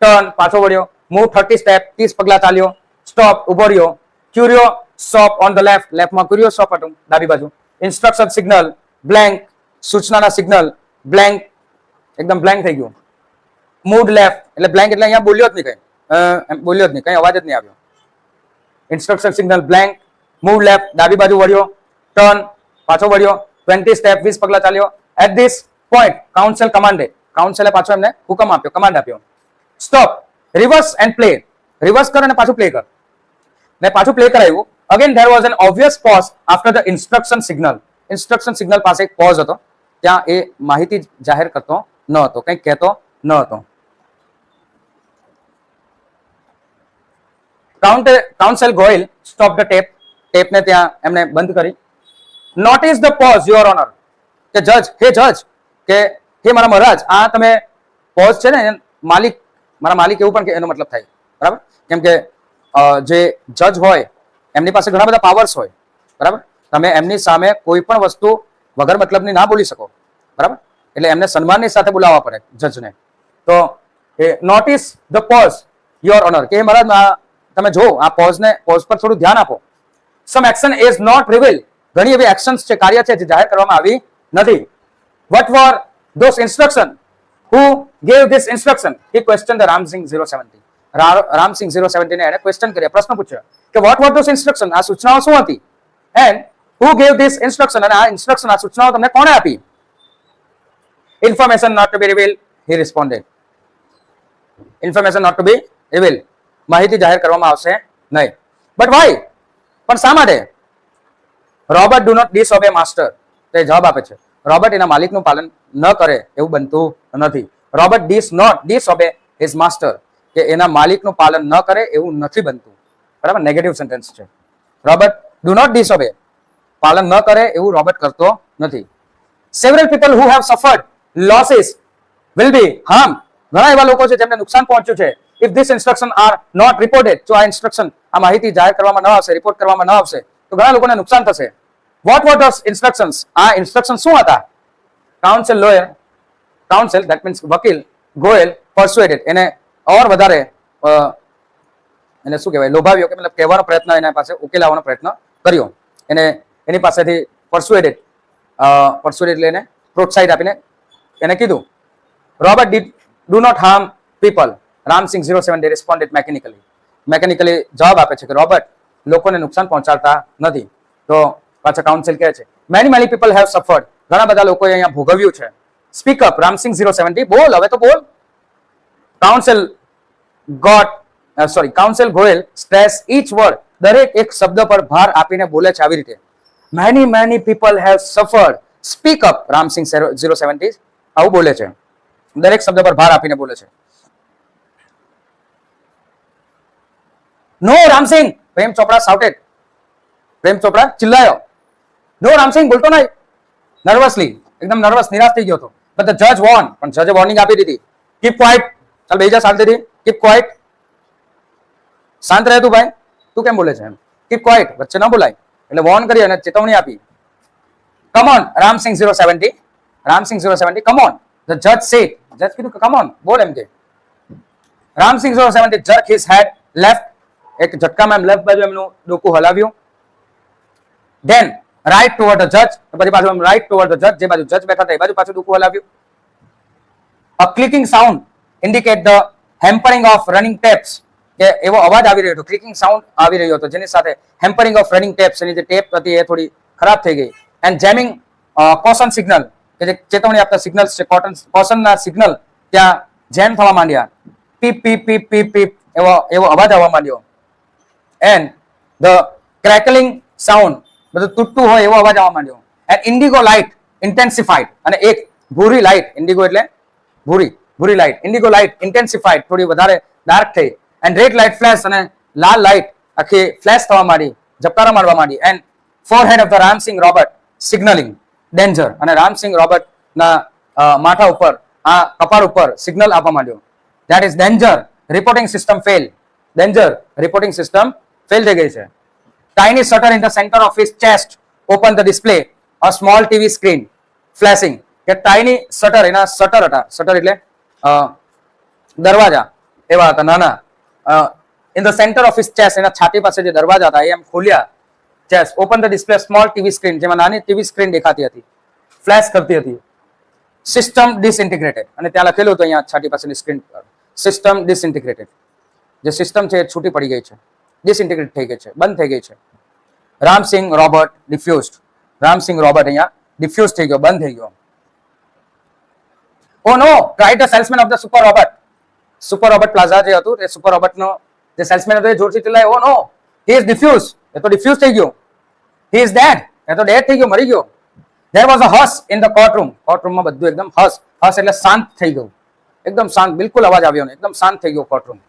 Turn પાછો વળ્યો. Move 30 step 30 પગલા ચાલ્યો. Stop ઉભો રહ્યો. Curio shop on the leftમાં curio shop હતું ડાબી બાજુ. Instruction signal blank, સૂચનાના સિગ્નલ બ્લેન્ક, એકદમ બ્લેન્ક થઈ ગયું. મૂડ લેફ્ટ એટલે બ્લેન્ક એટલે અહીંયા બોલ્યો જ નહીં, કઈ અવાજ જ નહીં આવ્યો. Instruction signal blank. Move left ડાબી બાજુ વળ્યો. ટર્ન પાછો વળ્યો. 20 સ્ટેપ 20 પગલા ચાલ્યો. એટ ધીસ પોઈન્ટ કાઉન્સિલે પાછો એમને હુકમ આપ્યો, કમાન્ડ આપ્યો. Stop, reverse and play. Reverse કર અને પાછું પ્લે કર. ને પાછું પ્લે કરાવ્યું. Again there was an obvious pause after the instruction signal પાસે એક પોઝ હતો. ત્યાં એ માહિતી જાહેર કરતો ન હતો, કંઈક કહેતો ન હતો. કાઉન્સિલ ગોયલ સ્ટોપ ધ ટેપને ત્યાં એમને બંધ કરી. Notice the pause your honour. કે જજ કે હે મારા મહારાજ, આ તમે પોઝ છે ને મારા માલિક એવું પણ કે એનો મતલબ થાય, બરાબર? કેમ કે જે જજ હોય એમની પાસે ઘણા બધા પાવર્સ હોય, બરાબર? તમે એમની સામે કોઈ પણ વસ્તુ વગર મતલબની ના બોલી શકો, બરાબર? એટલે એમને સન્માનની સાથે બોલાવવા પડે જજને. તો notice the pause your honour, કે મહારાજ તમે જો આ પોઝ પર થોડું ધ્યાન આપો. સમ એક્શન ઇઝ નોટ રિવીલ. ઘણી એવી એક્શન્સ છે, કાર્ય છે જે જાહેર કરવામાં આવી નથી. What were those instruction? Who gave this instruction? He question the Ramsingh 070. Ramsingh 070 ને એને ક્વેશ્ચન કર્યા, પ્રશ્ન પૂછ્યો કે વોટ વર ધોઝ ઇન્સ્ટ્રક્શન? આ સૂચનાઓ શું હતી? And Who gave this instruction? અને આ ઇન્સ્ટ્રક્શન, આ સૂચનાઓ તમને કોણે આપી? Information not to be revealed, he responded. Information not to be revealed. માહિતી જાહેર કરવામાં આવશે નહીં. But why? પણ શા માટે? Robert do not disobey master. તે જવાબ આપે છે, રોબર્ટ એના માલિકનું પાલન ન કરે એવું બનતું નથી. Robot not disobey his master. કે એના માલિકનું પાલન ન કરે એવું નથી બનતું. બરાબર, નેગેટિવ સેન્ટેન્સ છે. રોબર્ટ do not disobey, પાલન ન કરે એવું રોબર્ટ કરતો નથી. Several people who have suffered losses will be harmed. ઘણા એવા લોકો છે જેમને નુકસાન પહોંચ્યું છે. If this instruction are not reported, જો આ ઇન્સ્ટ્રક્શન, આ માહિતી જાહેર કરવામાં ન આવશે, રિપોર્ટ કરવામાં ન આવશે, તો ઘણા લોકોને નુકસાન થશે. What were those instructions? આ ઇન્સ્ટ્રક્શન શું હતા? Counsel, that means વકીલ, ગોયલ persuaded, એને ઓર વધારે એને શું કહેવાય, લોભાવ્યો, કે મતલબ કહેવાનો પ્રયત્ન, એના પાસે ઉકેલાવવાનો પ્રયત્ન કર્યો. એને એની પાસેથી persuaded લઈને પ્રોત્સાહિત આપીને એને કીધું, Robert do not harm people. Ramsing 070 responded mechanically જવાબ આપે છે કે રોબર્ટ લોકોને નુકસાન પહોંચાડતા નથી. તો પાછા કાઉન્સિલ કહે છે, many people have suffered. ઘણા બધા લોકોએ અહીંયા ભોગવ્યું છે. Speak up, Ramsing 070, બોલ, હવે તો બોલ. Council Goyal stress each word, દરેક એક શબ્દ પર ભાર આપીને બોલે છે આવી રીતે. Many people have suffered. Speak up, Ramsing 070 આવું બોલે છે, દરેક શબ્દ પર ભાર આપીને બોલે છે. No, Ramsing, પ્રેમ ચોપડા shouted. પ્રેમ ચોપડા ચિલ્લાયો. No, Ramsing, બોલતો નહીં. Nervously, એકદમ નર્વસ, નિરાશ થઈ ગયો હતો. But the judge warned, પણ જજે વોર્નિંગ આપી દીધી. Keep quiet, ચાલ બેહી જા શાંતિથી. Keep quiet, શાંત રહે તું ભાઈ, તું કેમ બોલે છે એમ. Keep quiet, વચ્ચે ન બોલાય, એટલે વોર્ન કરી અને ચેતવણી આપી. Come on, Ramsing 070, come on. The judge said, જજ કીધું કે come on, બોલ એમ કે. Ramsing 070 jerked his head left, એક ઝટકામાં એમ લેફ્ટ બાજુ એમનું ડોકું હલાવ્યું. Then right toward the judge, પછી પાછું એમ right toward the judge, જે બાજુ જજ બેઠા હતા એ બાજુ પાછું ડોકું હલાવ્યું. A clicking sound indicate the hampering of running tapes, કે એવો અવાજ આવી રહ્યો હતો, ક્લિકિંગ સાઉન્ડ આવી રહ્યો હતો, જેની સાથે હેમ્પરિંગ ઓફ રનિંગ ટેપ્સ, એની જે ટેપ હતી એ થોડી ખરાબ થઈ ગઈ. એન્ડ જેમિંગ કોશન સિગ્નલ, કે જે ચેતવણી આપતા સિગ્નલ્સ છે, કોશનના સિગ્નલ ત્યાં જેમ થવા માંડ્યા. પીપ પીપ પીપ પીપ પીપ એવો અવાજ આવવા માંડ્યો. એન્ડ ધ ક્રેકલિંગ સાઉન્ડ, બધું તૂટતું હોય એવો અવાજ આવવા માંડ્યો. એન્ડ ઇન્ડિગો લાઇટ ઇન્ટેન્સિફાઈડ, અને એક ભૂરી લાઇટ, ઇન્ડિગો એટલે ભૂરી લાઇટ, ઇન્ડિગો લાઇટ ઇન્ટેન્સિફાઈડ, થોડી વધારે ડાર્ક થઈ. એન્ડ રેડ લાઇટ ફ્લેશ, અને લાલ લાઇટ આખી ફ્લેશ થવા માંડી, ઝબકારા મારવા માંડી. And forehead of the Ramsingh robot signalling danger, અને રામસિંગ રોબર્ટ ના માથા ઉપર, આ કપાળ ઉપર સિગ્નલ આપવા માંડ્યો. That is danger, reporting system fail. Danger, reporting system fail થઈ ગઈ છે. Tiny shutter in the centre of his chest open the display a small TV screen flashing, કે ટાઇની શટર, એના શટર હતા, શટર એટલે દરવાજા એવા હતા નાના. In the centre of his chest, એના છાતી પાસે જે દરવાજા હતા એ એમ ખોલ્યા. Chest open the display small TV screen, જેમાં નાની ટીવી સ્ક્રીન દેખાતી હતી, ફ્લેશ કરતી હતી. સિસ્ટમ ડિસઇન્ટિગ્રેટેડ, અને ત્યાં લખેલું હતું અહીંયા છાતી પાસેની સ્ક્રીન પર, સિસ્ટમ ડિસઇન્ટિગ્રેટેડ, જે સિસ્ટમ છે એ છૂટી પડી ગઈ છે, ડિસઇન્ટિગ્રેટ થઈ ગઈ છે, બંધ થઈ ગઈ છે. Ramsingh robot defused, Ramsingh robot અહીંયા ડિફ્યુઝ થઈ ગયો, બંધ થઈ ગયો. Oh no, cried the salesman of the super robot plaza જે હતું, એ સુપર રોબર્ટનો જે સેલ્સમેન હતો એ જોરથી ચિલ્લાય, ઓ નો, હી ઇઝ ડિફ્યુઝ, એ તો ડિફ્યુઝ થઈ ગયો. હી ઇઝ ડેડ, એ તો ડેડ થઈ ગયો, મરી ગયો. There was a hush in the courtroom, કોર્ટરૂમમાં બધું એકદમ હશ એટલે શાંત થઈ ગયું, એકદમ શાંત, બિલકુલ અવાજ આવ્યો નહીં, એકદમ શાંત થઈ ગયો courtroom.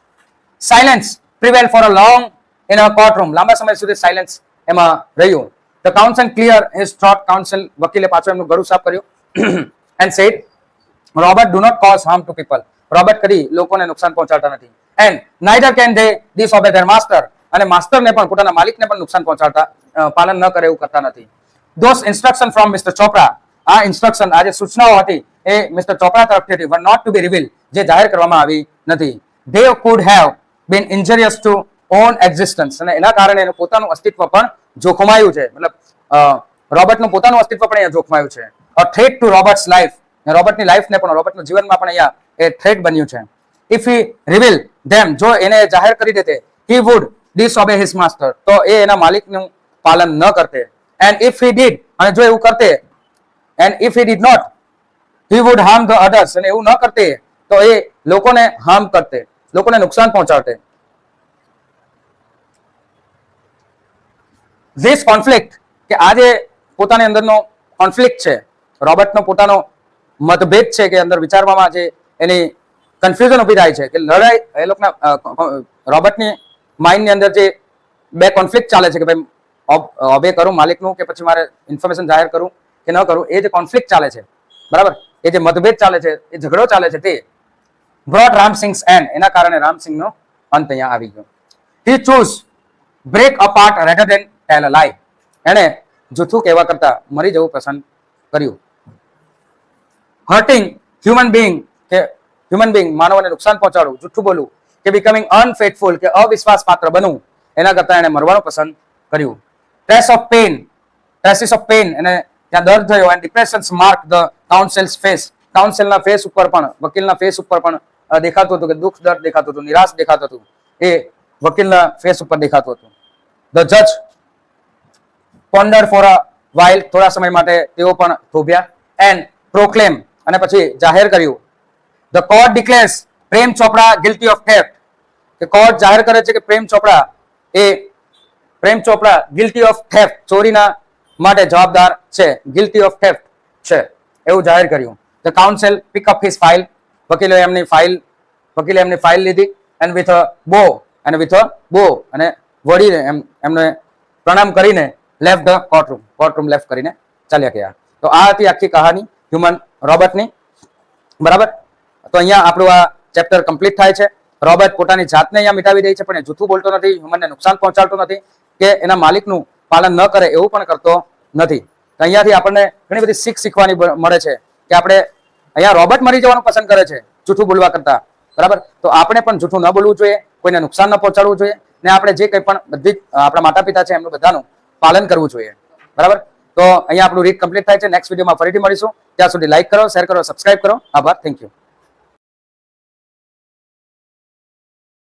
Silence prevailed for a long in a courtroom, લાંબા સમય સુધી સાયલેન્સ એમાં રહ્યું. The counsel clear his throat, counsel વકીલે પાછો એમનું ગળું સાફ કર્યું. And said, Robert do not cause harm to people, robot કદી લોકોને નુકસાન પહોંચાડતા નથી. And neither can they disobey their master, અને માસ્ટરને પણ, પોતાના માલિકને પણ નુકસાન પહોંચાડતા, પાલન ન કરે એવું કરતા નથી. Those instructions from Mr. Chopra, આ ઇન્સ્ટ્રક્શન, આ જે સૂચનાઓ હતી એ મિસ્ટર ચોપરા તરફથી હતી, were not to be revealed, જે જાહેર કરવામાં આવી નથી. They could have been injurious to own existence, અને એના કારણે એનું પોતાનું અસ્તિત્વ પણ જોખમાયું છે, મતલબ રોબર્ટનું પોતાનું અસ્તિત્વ પણ અહીંયા જોખમાયું છે. A threat to Robert's life, રોબર્ટની લાઈફને પણ, રોબર્ટનું જીવનમાં પણ અહીંયા એ થ્રેટ બન્યું છે. If he revealed them, જો એને જાહેર કરી દેતે, he would disobey his master, તો એ એના માલિકનું પાલન ન કરતે. એન્ડ ઇફ હી ડીડ, અને જો એવું કરતે, and if he did not, he would harm the others, અને એવું ન કરતે તો એ લોકોને હાર્મ કરતે, લોકોને નુકસાન પહોંચાડતે. ધીસ કોન્ફ્લિક્ટ, કે આ જે પોતાની અંદરનો કોન્ફ્લિક્ટ છે, રોબર્ટનો પોતાનો મતભેદ છે કે અંદર વિચારવામાં જે એની કન્ફ્યુઝન ઊભી થાય છે, કે લડાઈ એ લોકોના રોબર્ટની માઇન્ડની અંદર જે બે કોન્ફ્લિક્ટ ચાલે છે કે ભાઈ ઓબે કરું માલિકનું કે પછી મારે ઇન્ફોર્મેશન જાહેર કરું કે ન કરું, એ જે કોન્ફ્લિક્ટ ચાલે છે, બરાબર, એ જે મતભેદ ચાલે છે, એ ઝઘડો ચાલે છે, તે બ્રોટ રામસિંગ્સ એન્ડ, એના કારણે રામસિંગનો અંત અહીંયા આવી ગયો. He choose break apart rather than tell a lie, એણે જૂઠું કહેવા કરતા મરી જવું પસંદ કર્યું. હર્ટિંગ હ્યુમન બિંગ, કે હ્યુમન બિંગ માનવને નુકસાન પહોંચાડવું, જૂઠું બોલવું, કે બિકમિંગ અનફેથફુલ, કે અવિશ્વાસ પાત્ર બનવું, એના કરતા એને મરવાનું પસંદ કર્યું. Trace of pain, traces of pain, એને ત્યાં દર્દ થયો, and depressions mark the counsel's face, કાઉન્સિલના ફેસ ઉપર પણ, વકીલના ફેસ ઉપર પણ દેખાતું હતું, કે દુઃખ દર્દ દેખાતું હતું, નિરાશ દેખાતું હતું, એ વકીલના ફેસ ઉપર દેખાતું હતું. ધ જજ પોન્ડર ફોર અ વાઇલ, થોડા સમય માટે તેઓ પણ થોભ્યા, એન્ડ પ્રોક્લેમ, અને પછી જાહેર કર્યું. The court ડિક્લેર્સ Prem Chopra guilty of theft, કે કોર્ટ જાહેર કરે છે કે પ્રેમ ચોપડા ગિલ્ટી ઓફ થેફ્ટ, ચોરીના માટે જવાબદાર છે, ગિલ્ટી ઓફ થેફ્ટ છે, એવું જાહેર કર્યું. The counsel pick up his file, વકીલે એમની ફાઇલ લીધી, એન્ડ વિથ અ બો, અને વળીને એમને પ્રણામ કરીને લેફ્ટ ધ કોર્ટરૂમ લેફ્ટ કરીને ચાલ્યા ગયા. તો આ હતી આખી કહાની હ્યુમન રોબર્ટની, બરાબર. તો અહીંયા આપણું આ ચેપ્ટર કમ્પ્લીટ થાય છે. રોબર્ટ પોતાની જાતને અહીંયા મિટાવી દે છે, પણ એ જૂઠું બોલતો નથી, હ્યુમનને નુકસાન પહોંચાડતો નથી, કે એના માલિકનું પાલન ન કરે એવું પણ કરતો નથી. તો અહીંયાથી આપણને ઘણી બધી શીખ શીખવાની મળે છે, કે આપણે અહીંયા રોબર્ટ મરી જવાનું પસંદ કરે છે જૂઠું બોલવા કરતા, બરાબર. તો આપણે પણ જૂઠું ન બોલવું જોઈએ, કોઈને નુકસાન ન પહોંચાડવું જોઈએ, ને આપણે જે કંઈ પણ બધી આપણા માતા પિતા છે એમનું બધાનું પાલન કરવું જોઈએ, બરાબર. તો અહીંયા આપણું રીડ કમ્પ્લીટ થાય છે. નેક્સ્ટ વિડીયોમાં ફરીથી મળીશું. ત્યાં સુધી લાઈક કરો, શેર કરો, સબસ્ક્રાઇબ કરો. આભાર. Thank you.